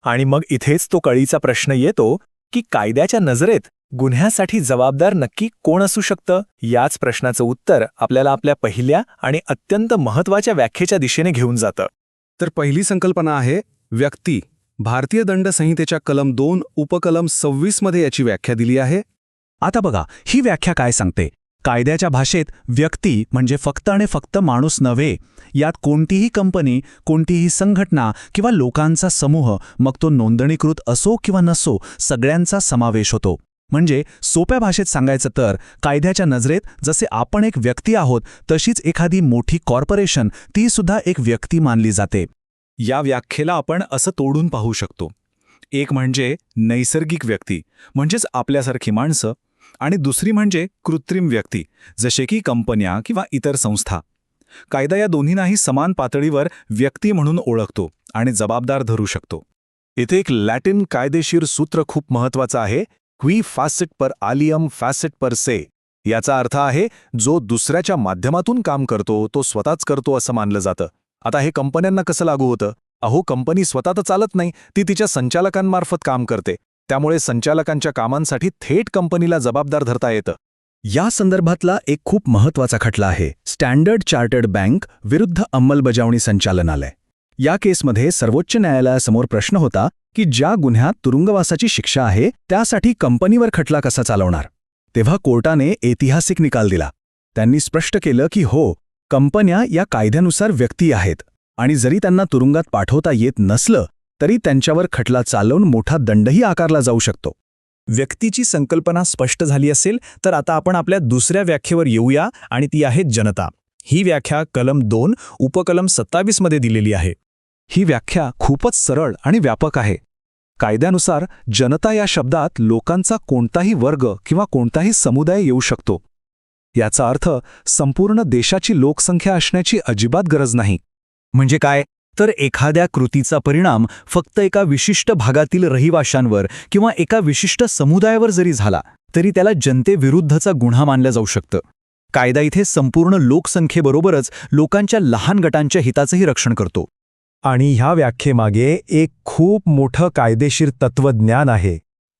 आणि मग इथेच तो कळीचा प्रश्न येतो की कायद्याच्या नजरेत गुन्ह्यासाठी जबाबदार नक्की कोण असू शकतं? याच प्रश्नाचं उत्तर आपल्याला आपल्या पहिल्या आणि अत्यंत महत्त्वाच्या व्याख्येच्या दिशेने घेऊन जातं. तर पहिली संकल्पना आहे व्यक्ती. भारतीय दंड संहितेच्या कलम 2 उपकलम 26 मध्ये याची व्याख्या दिली आहे. आता बघा, ही व्याख्या काय सांगते? कायद्याच्या भाषेत व्यक्ती म्हणजे फक्त आणि फक्त माणूस नव्हे. यात कोणतीही कंपनी, कोणतीही संघटना किंवा लोकांचा समूह, मग तो नोंदणीकृत असो किंवा नसो, सगळ्यांचा समावेश होतो. म्हणजे सोप्या भाषेत सांगायचं तर कायद्याच्या नजरेत जसे आपण एक व्यक्ती आहोत तशीच एखादी मोठी कॉर्पोरेशन ती सुद्धा एक व्यक्ती मानली जाते. या व्याख्येला आपण असं तोडून पाहू शकतो. एक म्हणजे नैसर्गिक व्यक्ती म्हणजेच आपल्यासारखी माणसं, आणि दुसरी म्हणजे कृत्रिम व्यक्ती जसे की कंपन्या किंवा इतर संस्था. कायदा या दोन्हींनाही समान पातळीवर व्यक्ती म्हणून ओळखतो आणि जबाबदार धरू शकतो. इथे एक लॅटिन कायदेशीर सूत्र खूप महत्त्वाचं आहे, क्वी फॅसिट पर आलियम फॅसिट पर से. याचा अर्थ आहे जो दुसऱ्याच्या माध्यमातून काम करतो तो स्वतःच करतो असं मानलं जातं. आता हे कंपन्यांना कसं लागू होतं? अहो, कंपनी स्वतः तर चालत नाही, ती तिच्या संचालकांमार्फत काम करते. त्यामुळे संचालकांच्या कामांसाठी थेट कंपनीला जबाबदार धरता येतं. या संदर्भातला एक खूप महत्त्वाचा खटला आहे स्टँडर्ड चार्टर्ड बँक विरुद्ध अंमलबजावणी संचालनालय. या केसमध्ये सर्वोच्च न्यायालयासमोर प्रश्न होता की ज्या गुन्ह्यात तुरुंगवासाची शिक्षा आहे त्यासाठी कंपनीवर खटला कसा चालवणार. तेव्हा कोर्टाने ऐतिहासिक निकाल दिला. त्यांनी स्पष्ट केलं की हो, कंपन्या या कायद्यानुसार व्यक्ती आहेत आणि जरी त्यांना तुरुंगात पाठवता येत नसलं तरी त्यांच्यावर खटला चालवून मोठा दंडही आकारला जाऊ शकतो. व्यक्तीची संकल्पना स्पष्ट झाली असेल तर आता आपण आपल्या दुसऱ्या व्याख्येवर येऊया आणि ती आहे जनता. ही व्याख्या कलम 2 उपकलम 27 मध्ये दिलेली आहे. ही व्याख्या खूपच सरळ आणि व्यापक आहे. कायद्यानुसार जनता या शब्दात लोकांचा कोणताही वर्ग किंवा कोणताही समुदाय येऊ शकतो. याचा अर्थ संपूर्ण देशाची लोकसंख्या असण्याची अजिबात गरज नाही. म्हणजे काय? तर एखाद्या कृतीचा परिणाम फक्त एका विशिष्ट भागातील रहिवाशांवर किंवा एका विशिष्ट समुदायावर जरी झाला तरी त्याला जनतेविरुद्धचा गुन्हा मानलं जाऊ शकतं. कायदा इथे संपूर्ण लोकसंख्येबरोबरच लोकांच्या लहान गटांच्या हिताचंही रक्षण करतो. आणि ह्या व्याख्येमागे एक खूप मोठं कायदेशीर तत्वज्ञान आहे.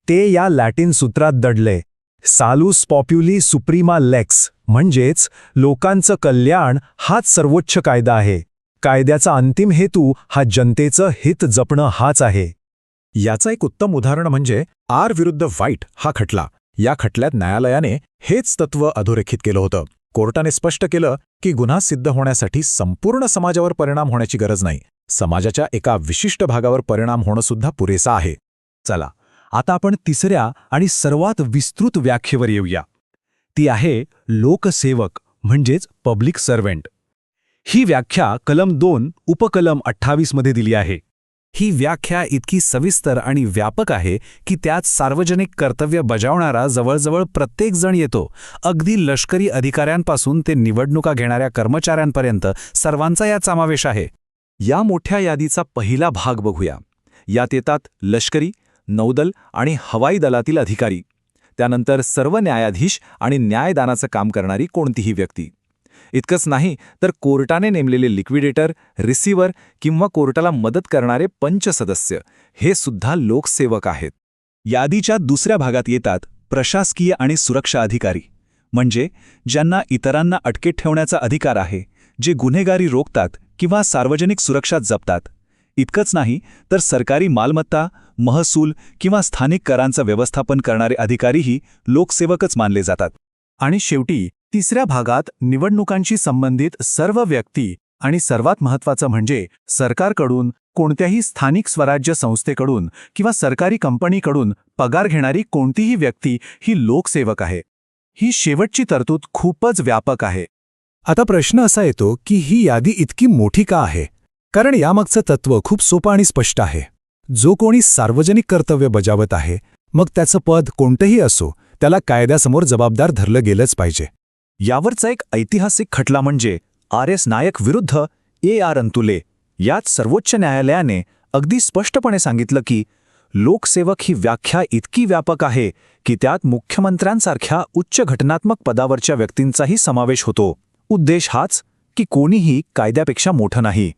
ते या लॅटिन सूत्रात दडले, सालुस पॉप्युली सुप्रीमा लेक्स, म्हणजेच लोकांचं कल्याण हाच सर्वोच्च कायदा आहे. कायद्याचा अंतिम हेतू हा जनतेचं हित जपणं हाच आहे. याचं एक उत्तम उदाहरण म्हणजे आर विरुद्ध व्हाईट हा खटला. या खटल्यात न्यायालयाने हेच तत्व अधोरेखित केलं होतं. कोर्टाने स्पष्ट केलं की गुन्हा सिद्ध होण्यासाठी संपूर्ण समाजावर परिणाम होण्याची गरज नाही, समाजाच्या एका विशिष्ट भागावर परिणाम होणं सुद्धा पुरेसा आहे. चला, आता आपण तिसऱ्या आणि सर्वात विस्तृत व्याख्येवर येऊया. ती आहे लोकसेवक म्हणजेच पब्लिक सर्व्हंट. ही व्याख्या कलम 2 उपकलम 28 मध्ये दिली आहे. ही व्याख्या इतकी सविस्तर आणि व्यापक आहे की त्यात सार्वजनिक कर्तव्य बजावणारा जवळजवळ प्रत्येक जण येतो. अगदी लष्करी अधिकाऱ्यांपासून ते निवडणुका घेणाऱ्या कर्मचाऱ्यांपर्यंत सर्वांचा यात समावेश आहे. या मोठ्या यादीचा पहिला भाग बघूया. यात येतात लष्करी, नौदल आणि हवाई दलातील अधिकारी. त्यानंतर सर्व न्यायाधीश आणि न्यायदानाचं काम करणारी कोणतीही व्यक्ती. इतकंच नाही तर कोर्टाने नेमलेले लिक्विडेटर, रिसिव्हर किंवा कोर्टाला मदत करणारे पंच सदस्य हे सुद्धा लोकसेवक आहेत. यादीच्या दुसऱ्या भागात येतात प्रशासकीय आणि सुरक्षा अधिकारी, म्हणजे ज्यांना इतरांना अटकेत ठेवण्याचा अधिकार आहे, जे गुन्हेगारी रोखतात किंवा सार्वजनिक सुरक्षा जपतात. इतकंच नाही तर सरकारी मालमत्ता, महसूल किंवा स्थानिक करांचं व्यवस्थापन करणारे अधिकारीही लोकसेवकच मानले जातात. आणि शेवटी तिसऱ्या भागात निवडणुकांशी संबंधित सर्व व्यक्ती आणि सर्वात महत्त्वाचं म्हणजे सरकारकडून कोणत्याही स्थानिक स्वराज्य संस्थेकडून किंवा सरकारी कंपनीकडून पगार घेणारी कोणतीही व्यक्ती ही लोकसेवक आहे. ही शेवटची तरतूद खूपच व्यापक आहे. आता प्रश्न असा येतो की ही यादी इतकी मोठी का आहे? कारण यामागचं तत्त्व खूप सोपं आणि स्पष्ट आहे. जो कोणी सार्वजनिक कर्तव्य बजावत आहे, मग त्याचं पद कोणतंही असो, त्याला कायद्यासमोर जबाबदार धरलं गेलंच पाहिजे. यावरचा एक ऐतिहासिक खटला म्हणजे RS नायक विरुद्ध AR अंतुले. यात सर्वोच्च न्यायालयाने अगदी स्पष्टपणे सांगितलं की लोकसेवक ही व्याख्या इतकी व्यापक आहे की त्यात मुख्यमंत्र्यांसारख्या उच्च घटनात्मक पदावरच्या व्यक्तींचाही समावेश होतो. उद्देश हाच की कोणीही कायद्यापेक्षा मोठं नाही.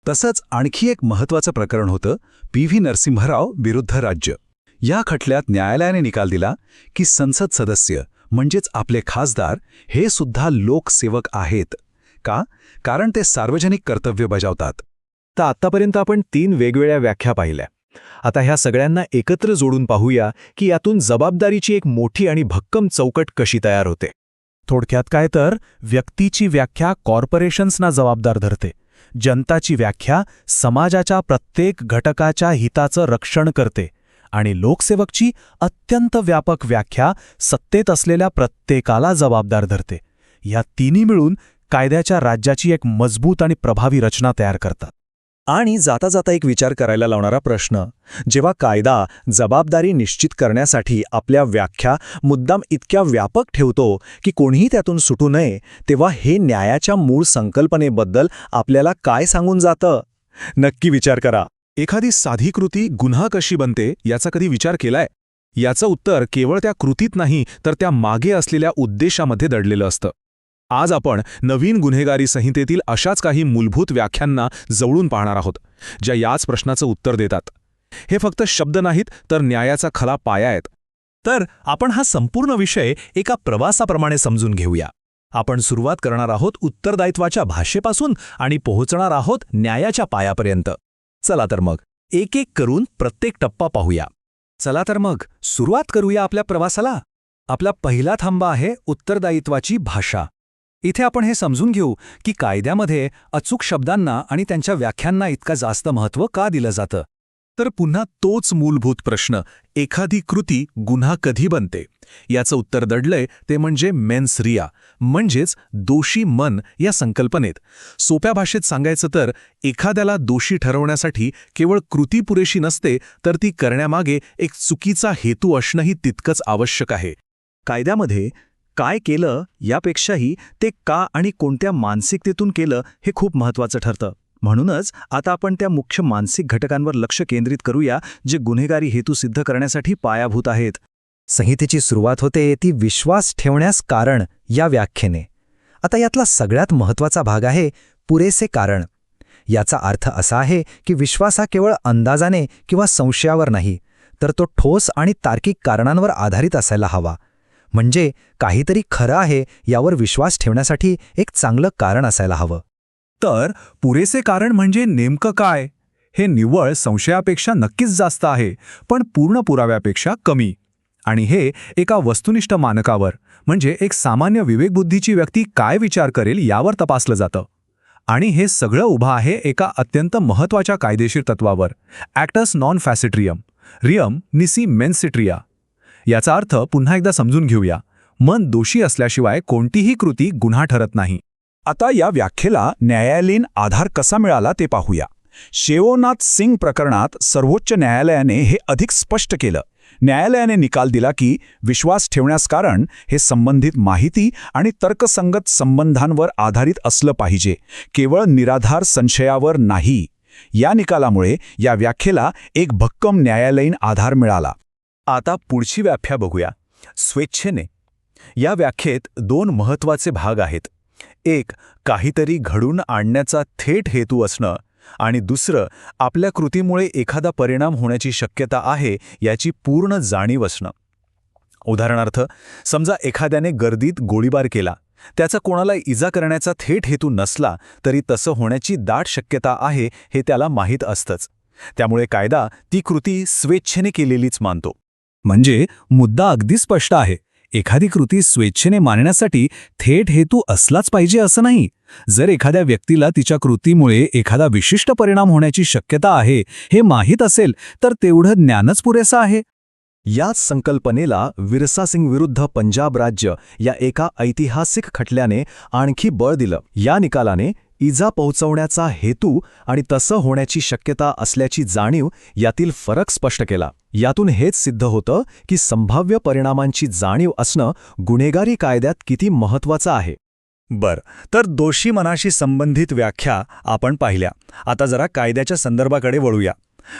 तसंच आणखी एक महत्त्वाचं प्रकरण होतं PV नरसिंहराव विरुद्ध राज्य. या खटल्यात न्यायालयाने निकाल दिला की संसद सदस्य म्हणजेच आपले खासदार हे सुद्धा लोकसेवक आहेत. का? कारण ते सार्वजनिक कर्तव्य बजावतात. तर आत्तापर्यंत आपण 3 वेगवेगळ्या व्याख्या पाहिल्या. आता ह्या सगळ्यांना एकत्र जोडून पाहूया की यातून जबाबदारीची एक मोठी आणि भक्कम चौकट कशी तयार होते. थोडक्यात काय तर व्यक्तीची व्याख्या कॉर्पोरेशन्सना जबाबदार धरते, जनताची व्याख्या समाजाच्या प्रत्येक घटकाच्या हिताचं रक्षण करते आणि लोकसेवकची अत्यंत व्यापक व्याख्या सत्तेत असलेल्या प्रत्येकाला जबाबदार धरते. या तिन्ही मिळून कायद्याच्या राज्याची एक मजबूत आणि प्रभावी रचना तयार करतात. आणि जाता जाता एक विचार करायला लावणारा प्रश्न, जेव्हा कायदा जबाबदारी निश्चित करण्यासाठी आपल्या व्याख्या मुद्दाम इतक्या व्यापक ठेवतो की कोणीही त्यातून सुटू नये, तेव्हा हे न्यायाच्या मूळ संकल्पनेबद्दल आपल्याला काय सांगून जातं? नक्की विचार करा. एखादी साधी कृती गुन्हा कशी बनते याचा कधी विचार केलाय? याचं उत्तर केवळ त्या कृतीत नाही तर त्या मागे असलेल्या उद्देशामध्ये दडलेलं असतं. आज आपण नवीन गुन्हेगारी संहितेतील अशाच काही मूलभूत व्याख्यांना जवळून पाहणार आहोत, ज्या याच प्रश्नाचं उत्तर देतात. हे फक्त शब्द नाहीत तर न्यायाचा खरा पाया आहेत. तर आपण हा संपूर्ण विषय एका प्रवासाप्रमाणे समजून घेऊया. आपण सुरुवात करणार आहोत उत्तरदायित्वाच्या भाषेपासून आणि पोहोचणार आहोत न्यायाच्या पायापर्यंत. चला तर मग एक एक करून प्रत्येक टप्पा पाहूया. चला तर मग सुरुवात करूया आपल्या प्रवासाला. आपला पहिला थांबा आहे उत्तरदायित्वाची भाषा. इथे आपण हे समजून घेऊ की कायद्यामध्ये अचूक शब्दांना आणि त्यांच्या व्याख्यांना इतका जास्त महत्त्व का दिलं जातं. तर पुन्हा तोच मूलभूत प्रश्न, एखादी कृती गुन्हा कधी बनते, याचं उत्तर दडलंय ते म्हणजे मेन्स रिया, म्हणजेच दोषी मन या संकल्पनेत. सोप्या भाषेत सांगायचं तर एखाद्याला दोषी ठरवण्यासाठी केवळ कृती पुरेशी नसते, तर ती करण्यामागे एक चुकीचा हेतू असणंही तितकंच आवश्यक आहे. कायद्यामध्ये काय केलं यापेक्षाही ते का आणि कोणत्या मानसिकतेतून केलं हे खूप महत्त्वाचं ठरतं. म्हणूनच आता आपण त्या मुख्य मानसिक घटकांवर लक्ष केंद्रित करूया जे गुन्हेगारी हेतू सिद्ध करण्यासाठी पायाभूत आहेत. संहितेची सुरुवात होते ती विश्वास ठेवण्यास कारण या व्याख्येने. आता यातला सगळ्यात महत्त्वाचा भाग आहे पुरेसे कारण. याचा अर्थ असा आहे की विश्वास हा केवळ अंदाजाने किंवा संशयावर नाही, तर तो ठोस आणि तार्किक कारणांवर आधारित असायला हवा. म्हणजे काहीतरी खरं आहे यावर विश्वास ठेवण्यासाठी एक चांगलं कारण असायला हवं. तर पुरेसे कारण म्हणजे नेमकं काय? हे निव्वळ संशयापेक्षा नक्कीच जास्त आहे, पण पूर्ण पुराव्यापेक्षा कमी. आणि हे एका वस्तुनिष्ठ मानकावर, म्हणजे एक सामान्य विवेकबुद्धीची व्यक्ती काय विचार करेल यावर तपासलं जातं. आणि हे सगळं उभं आहे एका अत्यंत महत्त्वाच्या कायदेशीर तत्वावर, ॲक्टस नॉन फॅसिट्रियम, रियम निसी मेन्सिट्रिया. याचा अर्थ पुन्हा एकदा समजून घेऊया. मन दोषी असल्याशिवाय कोणतीही कृती गुन्हा ठरत नाही. आता या व्याख्येला न्यायालयीन आधार कसा मिळाला ते पाहूया. शेओनाथ सिंग प्रकरणात सर्वोच्च न्यायालयाने हे अधिक स्पष्ट केलं. न्यायालयाने निकाल दिला की विश्वास ठेवण्यास कारण हे संबंधित माहिती आणि तर्कसंगत संबंधांवर आधारित असलं पाहिजे, केवळ निराधार संशयावर नाही. या निकालामुळे या व्याख्येला एक भक्कम न्यायालयीन आधार मिळाला. आता पुढची व्याख्या बघूया, स्वेच्छेने. या व्याख्येत 2 महत्त्वाचे भाग आहेत. एक, काहीतरी घडून आणण्याचा थेट हेतू असणं, आणि दुसरं, आपल्या कृतीमुळे एखादा परिणाम होण्याची शक्यता आहे याची पूर्ण जाणीव असणं. उदाहरणार्थ, समजा एखाद्याने गर्दीत गोळीबार केला. त्याचा कोणाला इजा करण्याचा थेट हेतू नसला तरी तसं होण्याची दाट शक्यता आहे हे त्याला माहीत असतंच. त्यामुळे कायदा ती कृती स्वेच्छेने केलेलीच मानतो. म्हणजे मुद्दा अगदी स्पष्ट आहे. एखादी कृती स्वेच्छेने मानण्यासाठी थेट हेतू असलाच पाहिजे असं नाही. जर एखाद्या व्यक्तीला तिच्या कृतीमुळे एखादा विशिष्ट परिणाम होण्याची शक्यता आहे हे माहीत असेल तर तेवढं ज्ञानच पुरेसं आहे. याच संकल्पनेला विरसा सिंग विरुद्ध पंजाब राज्य या एका ऐतिहासिक खटल्याने आणखी बळ दिलं. या निकालाने इजा पोहोचवण्याचा हेतू आणि तसं होण्याची शक्यता असल्याची जाणीव यातील फरक स्पष्ट केला. यातून हेच सिद्ध होतं की संभाव्य परिणामांची जाणीव असणं गुन्हेगारी कायद्यात किती महत्त्वाचं आहे. तर दोषी मनाशी संबंधित व्याख्या आपण पाहिल्या. आता जरा कायद्याच्या संदर्भाकडे वळूया.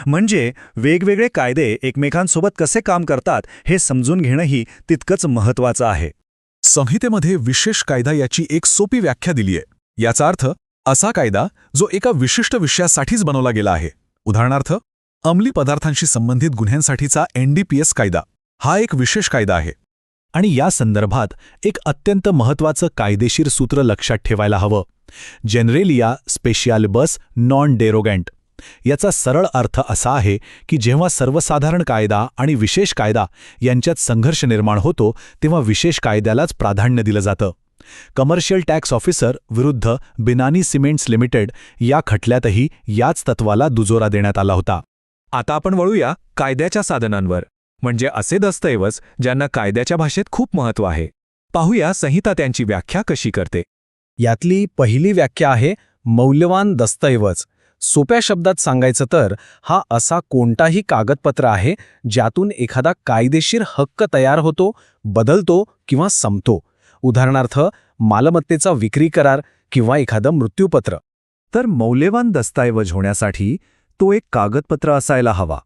म्हणजे वेगवेगळे कायदे एकमेकांसोबत कसे काम करतात हे समजून घेणंही तितकंच महत्त्वाचं आहे. संहितेमध्ये विशेष कायदा याची एक सोपी व्याख्या दिलीय. याचा अर्थ असा कायदा जो एका विशिष्ट विषयासाठीच बनवला गेला आहे. उदाहरणार्थ, अंमली पदार्थांशी संबंधित गुन्ह्यांसाठीचा NDPS कायदा हा एक विशेष कायदा आहे. आणि या संदर्भात एक अत्यंत महत्त्वाचं कायदेशीर सूत्र लक्षात ठेवायला हवं. जनरेलिया स्पेशियालिबस नॉन डेरोगंट. याचा सरळ अर्थ असा आहे की जेव्हा सर्वसाधारण कायदा आणि विशेष कायदा यांच्यात संघर्ष निर्माण होतो तेव्हा विशेष कायद्यालाच प्राधान्य दिलं जातं. कमर्शियल टॅक्स ऑफिसर विरुद्ध बिनानी सिमेंट्स लिमिटेड या खटल्यातही याच तत्वाला दुजोरा देण्यात आला होता. आता आपण वळूया कायद्याच्या साधनांवर, म्हणजे असे दस्तऐवज ज्यांना कायद्याच्या भाषेत खूप महत्त्व आहे. पाहूया संहिता त्यांची व्याख्या कशी करते. यातली पहिली व्याख्या आहे मौल्यवान दस्तऐवज. सोप्या शब्दात सांगायचं तर हा असा कोणताही कागदपत्र आहे ज्यातून एखादा कायदेशीर हक्क तयार होतो, बदलतो किंवा संपतो. उदाहरणार्थ, मालमत्तेचा विक्री करार किंवा एखादं मृत्यूपत्र. तर मौल्यवान दस्तऐवज होण्यासाठी तो एक कागदपत्र असायला हवा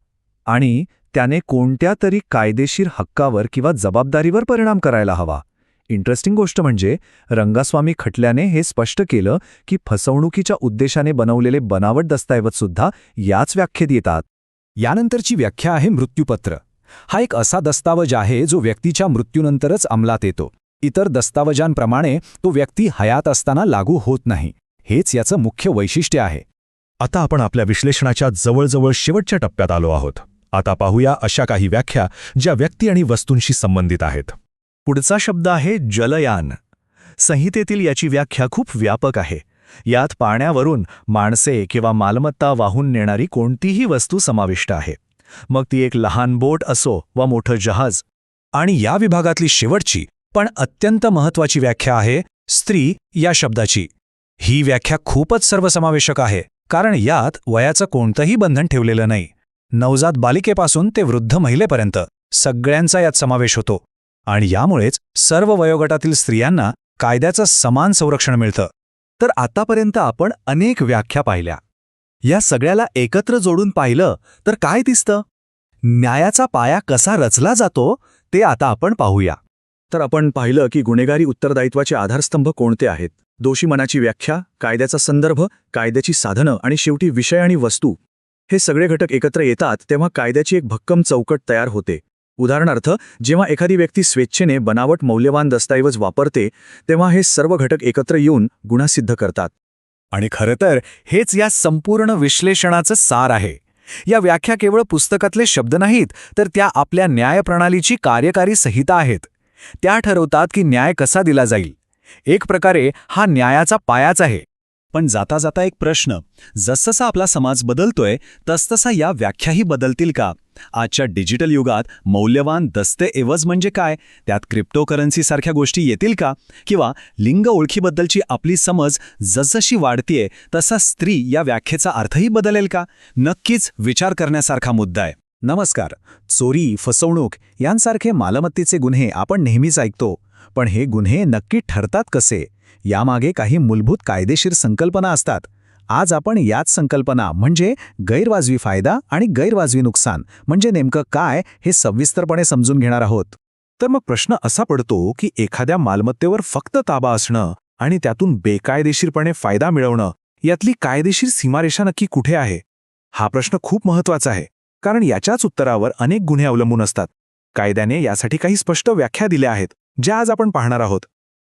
आणि त्याने कोणत्या तरी कायदेशीर हक्कावर किंवा जबाबदारीवर परिणाम करायला हवा. इंटरेस्टिंग गोष्ट म्हणजे रंगास्वामी खटल्याने हे स्पष्ट केलं की फसवणुकीच्या उद्देशाने बनवलेले बनावट दस्तऐवजसुद्धा याच व्याख्येत येतात. यानंतरची व्याख्या आहे मृत्यूपत्र. हा एक असा दस्तावेज आहे जो व्यक्तीच्या मृत्यूनंतरच अंमलात येतो. इतर दस्तावेजांप्रमाणे तो व्यक्ती हयात असताना लागू होत नाही. हेच याचं मुख्य वैशिष्ट्य आहे. आता आपण आपल्या विश्लेषणाच्या जवळजवळ शेवटच्या टप्प्यात आलो आहोत. आता पाहूया अशा काही व्याख्या ज्या व्यक्ती आणि वस्तूंशी संबंधित आहेत. पुढचा शब्द आहे जलयान. संहितेतील याची व्याख्या खूप व्यापक आहे. यात पाण्यावरून माणसे किंवा मालमत्ता वाहून नेणारी कोणतीही वस्तू समाविष्ट आहे, मग ती एक लहान बोट असो वा मोठं जहाज. आणि या विभागातली शेवटची पण अत्यंत महत्त्वाची व्याख्या आहे स्त्री या शब्दाची. ही व्याख्या खूपच सर्वसमावेशक आहे, कारण यात वयाचं कोणतंही बंधन ठेवलेलं नाही. नवजात बालिकेपासून ते वृद्ध महिलेपर्यंत सगळ्यांचा यात समावेश होतो. आणि यामुळेच सर्व वयोगटातील स्त्रियांना कायद्याचं समान संरक्षण मिळतं. तर आतापर्यंत आपण अनेक व्याख्या पाहिल्या. या सगळ्याला एकत्र जोडून पाहिलं तर काय दिसतं? न्यायाचा पाया कसा रचला जातो ते आता आपण पाहूया. तर आपण पाहिलं की गुन्हेगारी उत्तरदायित्वाचे आधारस्तंभ कोणते आहेत. दोषी मनाची व्याख्या, कायद्याचा संदर्भ, कायद्याची साधनं आणि शेवटी विषय आणि वस्तू. हे सगळे घटक एकत्र येतात तेव्हा कायद्याची एक भक्कम चौकट तयार होते. उदाहरणार्थ, जेव्हा एखादी व्यक्ती स्वेच्छेने बनावट मौल्यवान दस्तऐवज वापरते तेव्हा हे सर्व घटक एकत्र येऊन गुन्हा सिद्ध करतात. आणि खरं तर हेच या संपूर्ण विश्लेषणाचं सार आहे. या व्याख्या केवळ पुस्तकातले शब्द नाहीत, तर त्या आपल्या न्यायप्रणालीची कार्यकारी संहिता आहेत. त्या ठरवतात की न्याय कसा दिला जाईल. एक प्रकारे हा न्यायाचा पायाच आहे. पण जाता जाता एक प्रश्न, जसजसा आपला समाज बदलतोय तसतसा या व्याख्याही बदलतील का? आजच्या डिजिटल युगात मौल्यवान दस्तऐवज म्हणजे काय? त्यात क्रिप्टोकरन्सीसारख्या गोष्टी येतील का? किंवा लिंग ओळखीबद्दलची आपली समज जसजशी वाढतीये तसा स्त्री या व्याख्येचा अर्थही बदलेल का? नक्कीच विचार करण्यासारखा मुद्दा आहे. नमस्कार. चोरी, फसवणूक यांसारखे मालमत्तेचे गुन्हे आपण नेहमीच ऐकतो. पण हे गुन्हे नक्की ठरतात कसे? यामागे काही मूलभूत कायदेशीर संकल्पना असतात. आज आपण याच संकल्पना म्हणजे गैरवाजवी फायदा आणि गैरवाजवी नुकसान म्हणजे नेमकं काय हे सविस्तरपणे समजून घेणार आहोत. तर मग प्रश्न असा पडतो की एखाद्या मालमत्तेवर फक्त ताबा असणं आणि त्यातून बेकायदेशीरपणे फायदा मिळवणं यातली कायदेशीर सीमारेषा नक्की कुठे आहे? हा प्रश्न खूप महत्त्वाचा आहे, कारण याच्याच उत्तरावर अनेक गुन्हे अवलंबून असतात. कायद्याने यासाठी काही स्पष्ट व्याख्या दिल्या आहेत, ज्या आज आपण पाहणार आहोत.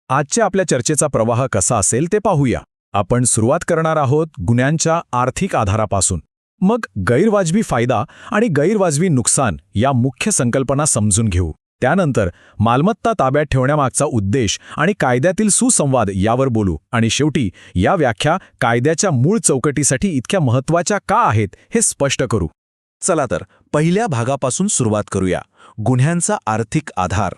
आजच्या आपल्या चर्चेचा प्रवाह कसा असेल ते पाहूया. आपण सुरुवात करणार आहोत गुन्ह्यांच्या आर्थिक आधारापासून. मग गैरवाजवी फायदा आणि गैरवाजवी नुकसान या मुख्य संकल्पना समजून घेऊ. त्यानंतर मालमत्ता ताब्यात ठेवण्यामागचा उद्देश आणि कायद्यातील सुसंवाद यावर बोलू आणि शेवटी या व्याख्या कायद्याच्या मूळ चौकटीसाठी इतक्या महत्त्वाच्या का आहेत हे स्पष्ट करू. चला तर पहिल्या भागापासून सुरुवात करूया. गुन्ह्यांचा आर्थिक आधार.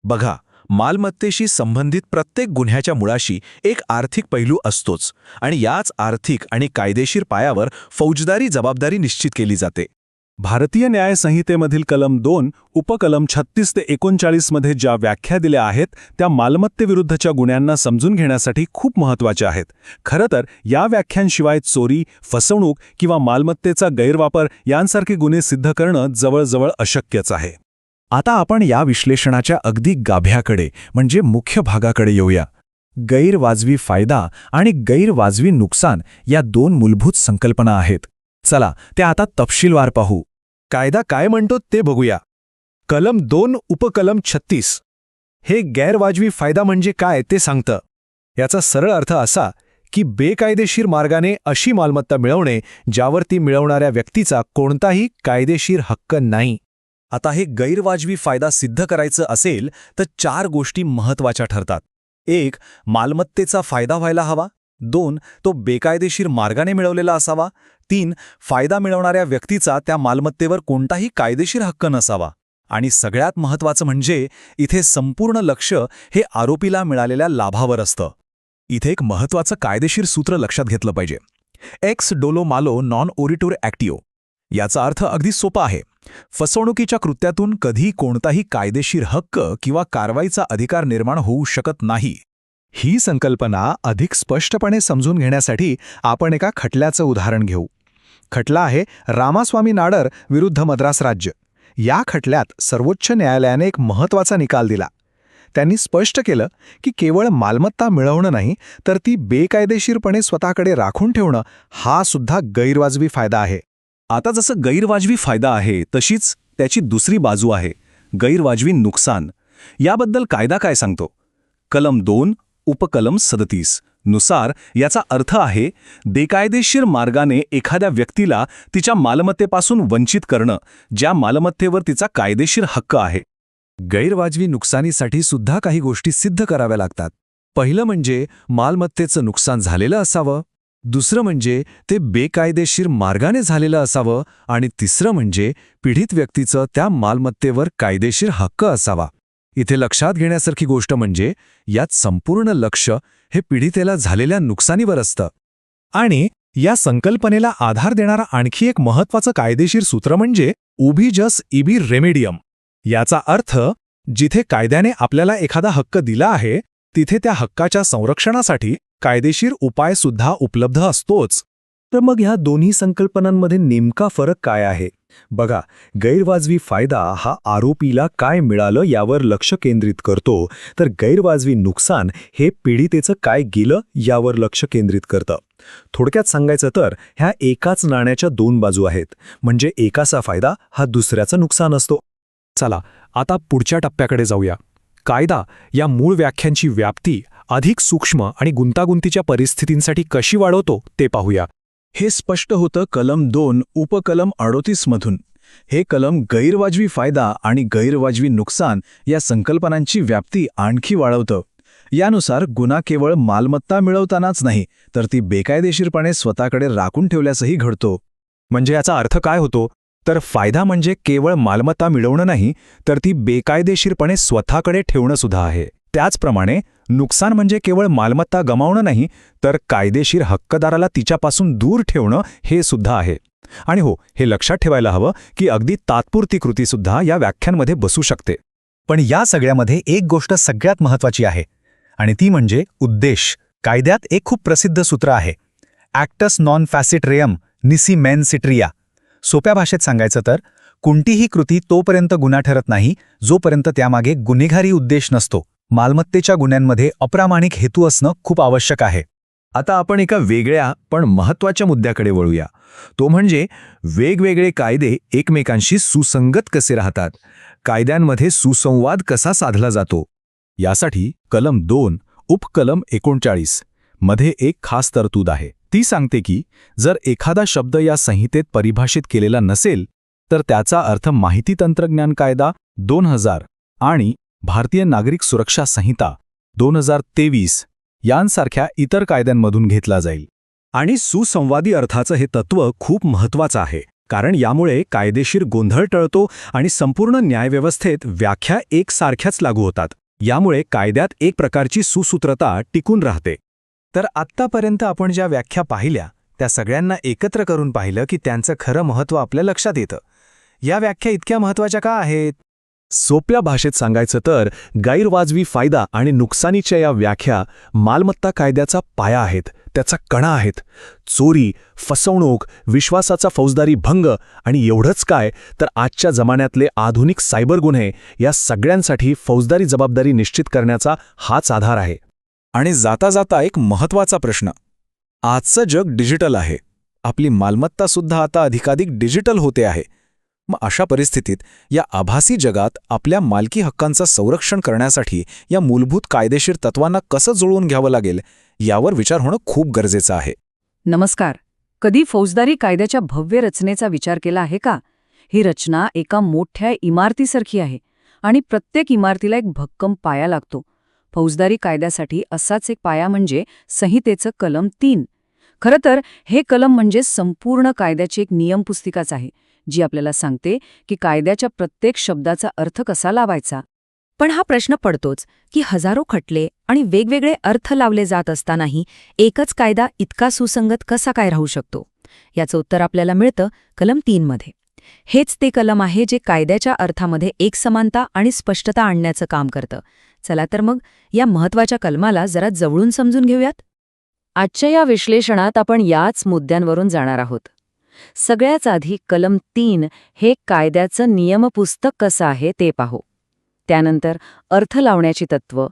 बघा, मालमत्तेशी संबंधित प्रत्येक गुन्ह्याच्या मुळाशी एक आर्थिक पैलू असतोच आणि याच आर्थिक आणि कायदेशीर पायावर फौजदारी जबाबदारी निश्चित केली जाते. भारतीय न्याय संहितेमधील कलम 2 उपकलम 36 ते 39 मध्ये ज्या व्याख्या दिल्या आहेत त्या मालमत्तेविरुद्धच्या गुन्ह्यांना समजून घेण्यासाठी खूप महत्त्वाच्या आहेत. खरं तर या व्याख्यांशिवाय चोरी, फसवणूक किंवा मालमत्तेचा गैरवापर यांसारखे गुन्हे सिद्ध करणं जवळजवळ अशक्यच आहे. आता आपण या विश्लेषणाच्या अगदी गाभ्याकडे म्हणजे मुख्य भागाकडे येऊया. गैरवाजवी फायदा आणि गैरवाजवी नुकसान या दोन मूलभूत संकल्पना आहेत. चला त्या आता तपशीलवार पाहू. कायदा काय म्हणतो ते बघूया. कलम 2 उपकलम 36 हे गैरवाजवी फायदा म्हणजे काय ते सांगतं. याचा सरळ अर्थ असा की बेकायदेशीर मार्गाने अशी मालमत्ता मिळवणे ज्यावर ती मिळवणाऱ्या व्यक्तीचा कोणताही कायदेशीर हक्क नाही. आता हे गैरवाजवी फायदा सिद्ध करायचं असेल तर 4 गोष्टी महत्त्वाच्या ठरतात. 1. मालमत्तेचा फायदा व्हायला हवा. 2. तो बेकायदेशीर मार्गाने मिळवलेला असावा. 3. फायदा मिळवणाऱ्या व्यक्तीचा त्या मालमत्तेवर कोणताही कायदेशीर हक्क नसावा. आणि सगळ्यात महत्त्वाचं म्हणजे इथे संपूर्ण लक्ष हे आरोपीला मिळालेल्या लाभावर असतं. इथे एक महत्त्वाचं कायदेशीर सूत्र लक्षात घेतलं पाहिजे. एक्स डोलो मालो नॉन ओरिटोर ॲक्टिओ. याचा अर्थ अगदी सोपा आहे. फसवणुकीच्या कृत्यातून कधी कोणताही कायदेशीर हक्क किंवा कारवाईचा अधिकार निर्माण होऊ शकत नाही. ही संकल्पना अधिक स्पष्टपणे समजून घेण्यासाठी आपण एका खटल्याचं उदाहरण घेऊ. खटला आहे रामास्वामी नाडर विरुद्ध मद्रास राज्य. या खटल्यात सर्वोच्च न्यायालयाने एक महत्त्वाचा निकाल दिला. त्यांनी स्पष्ट केलं की केवळ मालमत्ता मिळवणं नाही तर ती बेकायदेशीरपणे स्वतःकडे राखून ठेवणं हा सुद्धा गैरवाजवी फायदा आहे. आता जसं गैरवाजवी फायदा आहे तशीच त्याची दुसरी बाजू आहे, गैरवाजवी नुकसान. याबद्दल कायदा काय सांगतो? कलम 2 उपकलम 37 नुसार याचा अर्थ आहे बेकायदेशीर मार्गाने एखाद्या व्यक्तीला तिच्या मालमत्तेपासून वंचित करणं ज्या मालमत्तेवर तिचा कायदेशीर हक्क आहे. गैरवाजवी नुकसानीसाठी सुद्धा काही गोष्टी सिद्ध कराव्या लागतात. पहिलं म्हणजे मालमत्तेचं नुकसान झालेलं असावं. दुसरं म्हणजे ते बेकायदेशीर मार्गाने झालेलं असावं. आणि तिसरं म्हणजे पीडित व्यक्तीचं त्या मालमत्तेवर कायदेशीर हक्क असावा. इथे लक्षात घेण्यासारखी गोष्ट म्हणजे यात संपूर्ण लक्ष हे पीडितेला झालेल्या नुकसानीवर असतं. आणि या संकल्पनेला आधार देणारा आणखी एक महत्त्वाचं कायदेशीर सूत्र म्हणजे उभी जस इबी रेमेडियम. याचा अर्थ जिथे कायद्याने आपल्याला एखादा हक्क दिला आहे तिथे त्या हक्काच्या संरक्षणासाठी कायदेशीर उपाय सुद्धा उपलब्ध असतोच. तर मग ह्या दोन्ही संकल्पनांमध्ये नेमका फरक काय आहे? बघा, गैरवाजवी फायदा हा आरोपीला काय मिळालं यावर लक्ष केंद्रित करतो, तर गैरवाजवी नुकसान हे पीडितेचं काय गेलं यावर लक्ष केंद्रित करतं. थोडक्यात सांगायचं तर ह्या एकाच नाण्याच्या 2 बाजू आहेत. म्हणजे एकाचा फायदा हा दुसऱ्याचं नुकसान असतो. चला आता पुढच्या टप्प्याकडे जाऊया. कायदा या मूळ व्याख्यांची व्याप्ती अधिक सूक्ष्म आणि गुंतागुंतीच्या परिस्थितींसाठी कशी वाढवतो ते पाहूया. हे स्पष्ट होतं कलम 2 उपकलम 38 मधून. हे कलम गैरवाजवी फायदा आणि गैरवाजवी नुकसान या संकल्पनांची व्याप्ती आणखी वाढवतं. यानुसार गुन्हा केवळ मालमत्ता मिळवतानाच नाही तर ती बेकायदेशीरपणे स्वतःकडे राखून ठेवल्यासही घडतो. म्हणजे याचा अर्थ काय होतो? तर फायदा म्हणजे केवळ मालमत्ता मिळवणं नाही तर ती बेकायदेशीरपणे स्वतःकडे ठेवणं सुद्धा आहे. त्याचप्रमाणे नुकसान म्हणजे केवळ मालमत्ता गमावणं नाही तर कायदेशीर हक्कदाराला तिच्यापासून दूर ठेवणं हे सुद्धा आहे. आणि हो, हे लक्षात ठेवायला हवं की अगदी तात्पुरती कृतीसुद्धा या व्याख्यांमध्ये बसू शकते. पण या सगळ्यामध्ये एक गोष्ट सगळ्यात महत्त्वाची आहे आणि ती म्हणजे उद्देश. कायद्यात एक खूप प्रसिद्ध सूत्र आहे, ॲक्टस नॉन फॅसिट रेयम निसी मेन सिट्रिया. सोप्या भाषेत सांगायचं तर कोणतीही कृती तोपर्यंत गुन्हा ठरत नाही जोपर्यंत त्यामागे गुन्हेगारी उद्देश नसतो. मालमत्तेच्या गुन्ह्यांमध्ये अप्रामाणिक हेतू असणं खूप आवश्यक आहे. आता आपण एका वेगळ्या पण महत्त्वाच्या मुद्द्याकडे वळूया. तो म्हणजे वेगवेगळे कायदे एकमेकांशी सुसंगत कसे राहतात, कायद्यांमध्ये सुसंवाद कसा साधला जातो. यासाठी कलम 2 उपकलम 39 मध्ये एक खास तरतूद आहे. ती सांगते की जर एखादा शब्द या संहितेत परिभाषित केलेला नसेल तर त्याचा अर्थ माहिती तंत्रज्ञान कायदा 2000 आणि भारतीय नागरिक सुरक्षा संहिता 2023 यांसारख्या इतर कायद्यांमधून घेतला जाईल. आणि सुसंवादी अर्थाचं हे तत्त्व खूप महत्त्वाचं आहे, कारण यामुळे कायदेशीर गोंधळ टळतो आणि संपूर्ण न्यायव्यवस्थेत व्याख्या एकसारख्याच लागू होतात. यामुळे कायद्यात एक प्रकारची सुसूत्रता टिकून राहते. तर आत्तापर्यंत आपण ज्या व्याख्या पाहिल्या त्या सगळ्यांना एकत्र करून पाहिलं की त्यांचं खरं महत्त्व आपल्या लक्षात येतं. या व्याख्या इतक्या महत्त्वाच्या का आहेत? सोप्या भाषेत सांगायचं तर गैरवाजवी फायदा आणि नुकसानीच्या या व्याख्या मालमत्ता कायद्याचा पाया आहेत, त्याचा कणा आहेत. चोरी, फसवणूक, विश्वासाचा फौजदारी भंग आणि एवढंच काय तर आजच्या जमान्यातले आधुनिक सायबर गुन्हे या सगळ्यांसाठी फौजदारी जबाबदारी निश्चित करण्याचा हाच आधार आहे. आणि जाता जाता एक महत्त्वाचा प्रश्न. आजचं जग डिजिटल आहे. आपली मालमत्तासुद्धा आता अधिकाधिक डिजिटल होते आहे. मग अशा परिस्थितीत या आभासी जगात आपल्या मालकी हक्कांचं संरक्षण करण्यासाठी या मूलभूत कायदेशीर तत्वांना कसं जुळवून घ्यावं लागेल यावर विचार होणं खूप गरजेचं आहे. नमस्कार. कधी फौजदारी कायद्याच्या भव्य रचनेचा विचार केला आहे का? ही रचना एका मोठ्या इमारतीसारखी आहे आणि प्रत्येक इमारतीला एक भक्कम पाया लागतो. फौजदारी कायद्यासाठी असाच एक पाया म्हणजे संहितेचं कलम 3. खरं तर हे कलम म्हणजे संपूर्ण कायद्याची एक नियमपुस्तिकाच आहे, जी आपल्याला सांगते की कायद्याच्या प्रत्येक शब्दाचा अर्थ कसा लावायचा. पण हा प्रश्न पडतोच की हजारो खटले आणि वेगवेगळे अर्थ लावले जात असतानाही एकच कायदा इतका सुसंगत कसा काय राहू शकतो? याचं उत्तर आपल्याला मिळतं कलम 3 मध्ये. हेच ते कलम आहे जे कायद्याच्या अर्थामध्ये एकसमानता आणि स्पष्टता आणण्याचं काम करतं. चला तर मग या महत्त्वाच्या कलमाला जरा जवळून समजून घेऊयात. आजच्या या विश्लेषणात आपण याच मुद्द्यांवरून जाणार आहोत. सगळ्याच आधी कलम 3 हे कायद्याचं नियमपुस्तक कसं आहे ते पाहू. त्यानंतर अर्थ लावण्याची तत्त्व,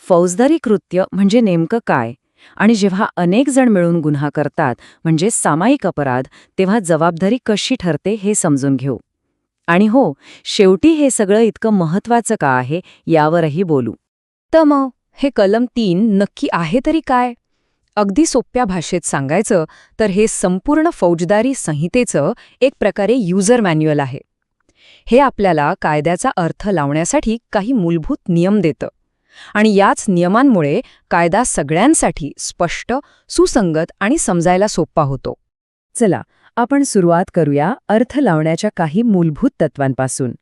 फौजदारी कृत्य म्हणजे नेमकं काय, आणि जेव्हा अनेक जण मिळून गुन्हा करतात म्हणजे सामायिक अपराध, तेव्हा जबाबदारी कशी ठरते हे समजून घेऊ. आणि हो, शेवटी हे सगळं इतकं महत्त्वाचं का आहे यावरही बोलू. तर मग हे कलम 3 नक्की आहे तरी काय? अगदी सोप्या भाषेत सांगायचं तर हे संपूर्ण फौजदारी संहितेचं एक प्रकारे युजर मॅन्युअल आहे. हे आपल्याला कायद्याचा अर्थ लावण्यासाठी काही मूलभूत नियम देतं आणि याच नियमांमुळे कायदा सगळ्यांसाठी स्पष्ट, सुसंगत आणि समजायला सोपा होतो. चला, आपण सुरुवात करूया अर्थ लावण्याच्या काही मूलभूत तत्वांपासून.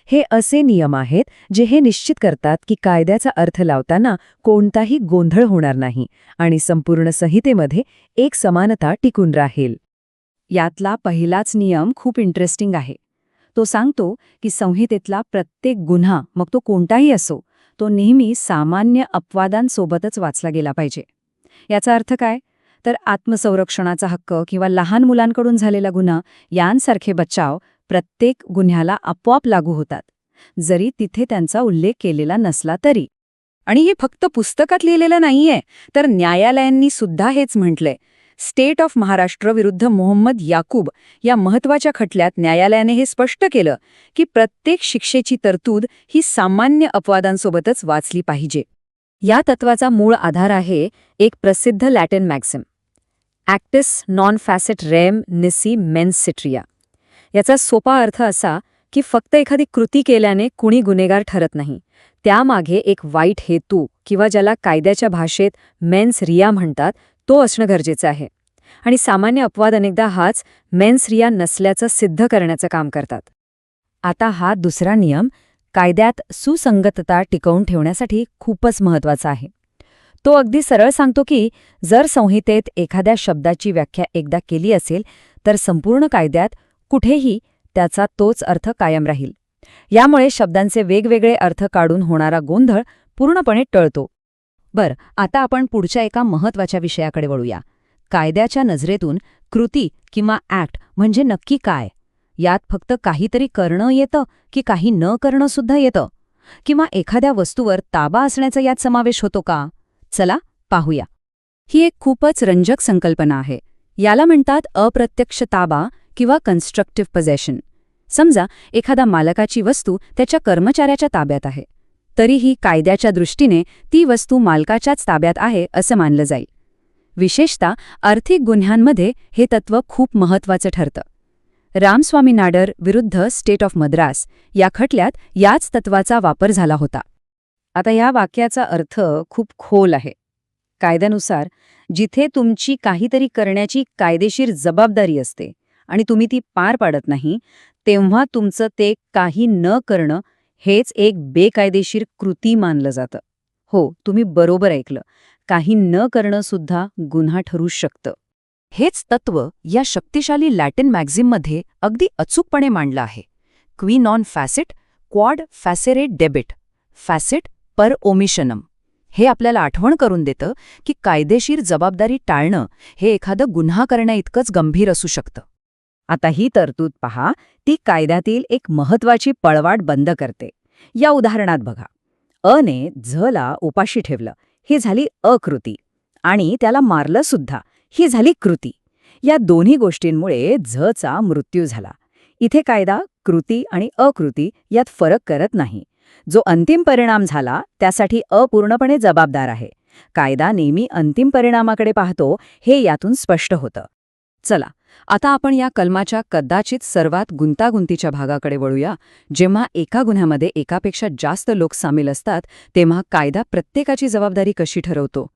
हे असे नियम आहेत जे हे निश्चित करतात की कायद्याचा अर्थ लावताना कोणताही गोंधळ होणार नाही आणि संपूर्ण संहितेमध्ये एक समानता टिकून राहील. यातला पहिलाच नियम खूप इंटरेस्टिंग आहे. तो सांगतो की संहितेतला प्रत्येक गुन्हा, मग तो कोणताही असो, तो नेहमी सामान्य अपवादांसोबतच वाचला गेला पाहिजे. याचा अर्थ काय? तर आत्मसंरक्षणाचा हक्क किंवा लहान मुलांकडून झालेला गुन्हा यांसारखे बचाव प्रत्येक गुन्ह्याला आपोआप लागू होतात, जरी तिथे त्यांचा उल्लेख केलेला नसला तरी. आणि हे फक्त पुस्तकात लिहिलेलं नाहीये, तर न्यायालयांनी सुद्धा हेच म्हटलंय. स्टेट ऑफ महाराष्ट्र विरुद्ध मोहम्मद याकूब या महत्त्वाच्या खटल्यात न्यायालयाने हे स्पष्ट केलं की प्रत्येक शिक्षेची तरतूद ही सामान्य अपवादांसोबतच वाचली पाहिजे. या तत्वाचा मूळ आधार आहे एक प्रसिद्ध लॅटिन मॅक्सिम, ॲक्टिस नॉन फॅसेट रेम निसी मेन्स सिट्रिया. याचा सोपा अर्थ असा की फक्त एखादी कृती केल्याने कुणी गुन्हेगार ठरत नाही. त्यामागे एक वाईट हेतू किंवा ज्याला कायद्याच्या भाषेत मेन्स रिया म्हणतात तो असणं गरजेचं आहे. आणि सामान्य अपवाद अनेकदा हाच मेन्स रिया नसल्याचं सिद्ध करण्याचं काम करतात. आता हा दुसरा नियम कायद्यात सुसंगतता टिकवून ठेवण्यासाठी खूपच महत्त्वाचा आहे. तो अगदी सरळ सांगतो की जर संहितेत एखाद्या शब्दाची व्याख्या एकदा केली असेल तर संपूर्ण कायद्यात कुठेही त्याचा तोच अर्थ कायम राहील. यामुळे शब्दांचे वेगवेगळे अर्थ काढून होणारा गोंधळ पूर्णपणे टळतो. बरं, आता आपण पुढच्या एका महत्त्वाच्या विषयाकडे वळूया. कायद्याच्या नजरेतून कृती किंवा ॲक्ट म्हणजे नक्की काय? यात फक्त काहीतरी करणं येतं की काही न करणं सुद्धा येतं? किंवा एखाद्या वस्तूवर ताबा असण्याचा यात समावेश होतो का? चला पाहूया. ही एक खूपच रंजक संकल्पना आहे. याला म्हणतात अप्रत्यक्ष ताबा किंवा कन्स्ट्रक्टिव्ह पोझेशन. समजा एखादा मालकाची वस्तू त्याच्या कर्मचाऱ्याच्या ताब्यात आहे, तरीही कायद्याच्या दृष्टीने ती वस्तू मालकाच्याच ताब्यात आहे असं मानलं जाईल. विशेषतः आर्थिक गुन्ह्यांमध्ये हे तत्त्व खूप महत्त्वाचं ठरतं. रामस्वामी नाडर विरुद्ध स्टेट ऑफ मद्रास या खटल्यात याच तत्वाचा वापर झाला होता. आता या वाक्याचा अर्थ खूप खोल आहे. कायद्यानुसार जिथे तुमची काहीतरी करण्याची कायदेशीर जबाबदारी असते आणि तुम्ही ती पार पाडत नाही, तेव्हा तुमचं ते काही न करणं हेच एक बेकायदेशीर कृती मानलं जातं. हो, तुम्ही बरोबर ऐकलं. काही न करणं सुद्धा गुन्हा ठरू शकतं. हेच तत्व या शक्तिशाली लॅटिन मॅगझिममध्ये अगदी अचूकपणे मांडलं आहे. क्वी नॉन फॅसिट क्वाड फॅसेरे डेबिट फॅसिट पर ओमिशनम. हे आपल्याला आठवण करून देतं की कायदेशीर जबाबदारी टाळणं हे एखादं गुन्हा करण्याइतकंच गंभीर असू शकतं. आता ही तरतूद पहा, ती कायद्यातील एक महत्वाची पळवाट बंद करते. या उदाहरणात बघा, अने झला उपाशी ठेवलं, ही झाली अकृती, आणि त्याला मारलं सुद्धा, ही झाली कृती. या दोन्ही गोष्टींमुळे झचा मृत्यू झाला. इथे कायदा कृती आणि अकृती यात फरक करत नाही. जो अंतिम परिणाम झाला त्यासाठी अपूर्णपणे जबाबदार आहे. कायदा नेहमी अंतिम परिणामाकडे पाहतो, हे यातून स्पष्ट होतं. चला, आता आपण या कलमाच्या कदाचित सर्वात गुंतागुंतीच्या भागाकडे वळूया. जेव्हा एका गुन्ह्यामध्ये एकापेक्षा जास्त लोक सामील असतात, तेव्हा कायदा प्रत्येकाची जबाबदारी कशी ठरवतो?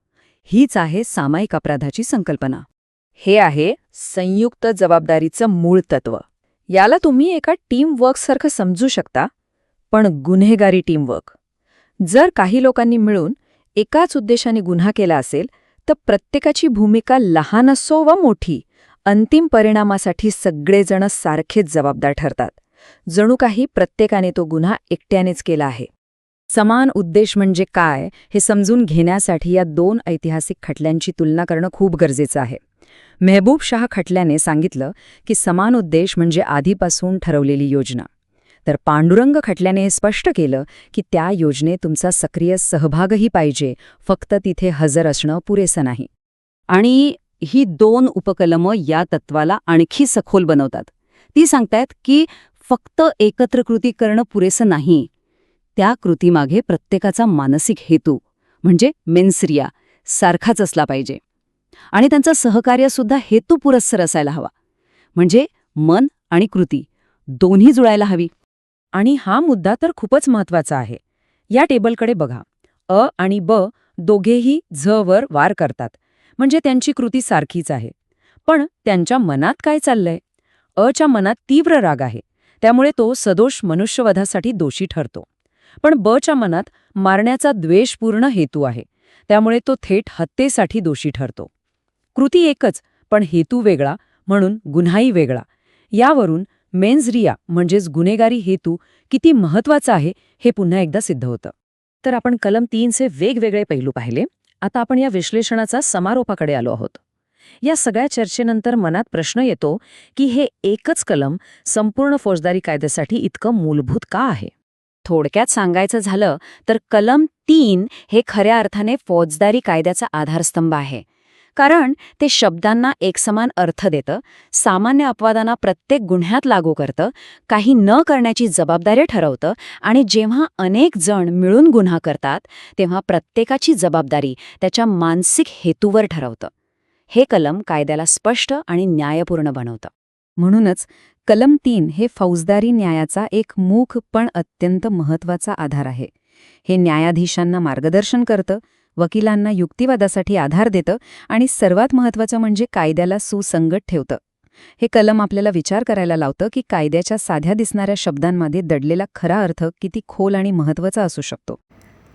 हीच आहे सामायिक अपराधाची संकल्पना. हे आहे संयुक्त जबाबदारीचं मूळ तत्व. याला तुम्ही एका टीमवर्कसारखं समजू शकता, पण गुन्हेगारी टीमवर्क. जर काही लोकांनी मिळून एकाच उद्देशाने गुन्हा केला असेल, तर प्रत्येकाची भूमिका लहान असो वा मोठी, अंतिम परिणामासाठी सगळेजण सारखेच जबाबदार ठरतात. जणू काही प्रत्येकाने तो गुन्हा एकट्यानेच केला आहे. समान उद्देश म्हणजे काय हे समजून घेण्यासाठी या दोन ऐतिहासिक खटल्यांची तुलना करणं खूप गरजेचं आहे. मेहबूब शाह खटल्याने सांगितलं की समान उद्देश म्हणजे आधीपासून ठरवलेली योजना. तर पांडुरंग खटल्याने हे स्पष्ट केलं की त्या योजनेत तुमचा सक्रिय सहभागही पाहिजे, फक्त तिथे हजर असणं पुरेसं नाही. आणि ही दोन उपकलमं या तत्वाला आणखी सखोल बनवतात. ती सांगतायत की फक्त एकत्र कृती करणं पुरेसं नाही, त्या कृतीमागे प्रत्येकाचा मानसिक हेतू म्हणजे मेन्सरिया सारखाच असला पाहिजे. आणि त्यांचं सहकार्यसुद्धा हेतुपुरस्सर असायला हवा. म्हणजे मन आणि कृती दोन्ही जुळायला हवी. आणि हा मुद्दा तर खूपच महत्वाचा आहे. या टेबलकडे बघा. अ आणि ब दोघेही झवर वार करतात, म्हणजे त्यांची कृती सारखीच आहे. पण त्यांच्या मनात काय चाललंय? अच्या मनात तीव्र राग आहे, त्यामुळे तो सदोष मनुष्यवधासाठी दोषी ठरतो. पण बच्या मनात मारण्याचा द्वेषपूर्ण हेतू आहे, त्यामुळे तो थेट हत्येसाठी दोषी ठरतो. कृती एकच, पण हेतू वेगळा, म्हणून गुन्हाही वेगळा. यावरून मेन्स रिया म्हणजेच गुन्हेगारी हेतू किती महत्वाचा आहे हे पुन्हा एकदा सिद्ध होतं. तर आपण कलम 3चे वेगवेगळे पैलू पाहिले. आता आपण या विश्लेषणाचा समारोपाकडे आलो आहोत. या सगळ्या चर्चेनंतर मनात प्रश्न येतो की हे एकच कलम संपूर्ण फौजदारी कायद्यासाठी इतकं मूलभूत का आहे? थोडक्यात सांगायचं झालं तर कलम 3 हे खऱ्या अर्थाने फौजदारी कायद्याचा आधारस्तंभ आहे. कारण ते शब्दांना एकसमान अर्थ देतं, सामान्य अपवादांना प्रत्येक गुन्ह्यात लागू करतं, काही न करण्याची जबाबदारी ठरवतं, आणि जेव्हा अनेक जण मिळून गुन्हा करतात तेव्हा प्रत्येकाची जबाबदारी त्याच्या मानसिक हेतूवर ठरवतं. हे कलम कायद्याला स्पष्ट आणि न्यायपूर्ण बनवतं. म्हणूनच कलम 3 हे फौजदारी न्यायाचा एक मूख पण अत्यंत महत्वाचा आधार आहे. हे न्यायाधीशांना मार्गदर्शन करतं, वकिलांना युक्तिवादासाठी आधार देतं, आणि सर्वात महत्त्वाचं म्हणजे कायद्याला सुसंगत ठेवतं. हे कलम आपल्याला विचार करायला लावतं की कायद्याच्या साध्या दिसणाऱ्या शब्दांमध्ये दडलेला खरा अर्थ किती खोल आणि महत्त्वाचा असू शकतो.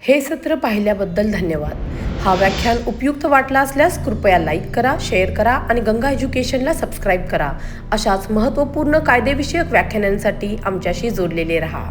हे सत्र पाहिल्याबद्दल धन्यवाद. हा व्याख्यान उपयुक्त वाटला असल्यास कृपया लाईक करा, शेअर करा आणि गंगा एज्युकेशनला सबस्क्राईब करा. अशाच महत्त्वपूर्ण कायदेविषयक व्याख्यानांसाठी आमच्याशी जोडलेले रहा.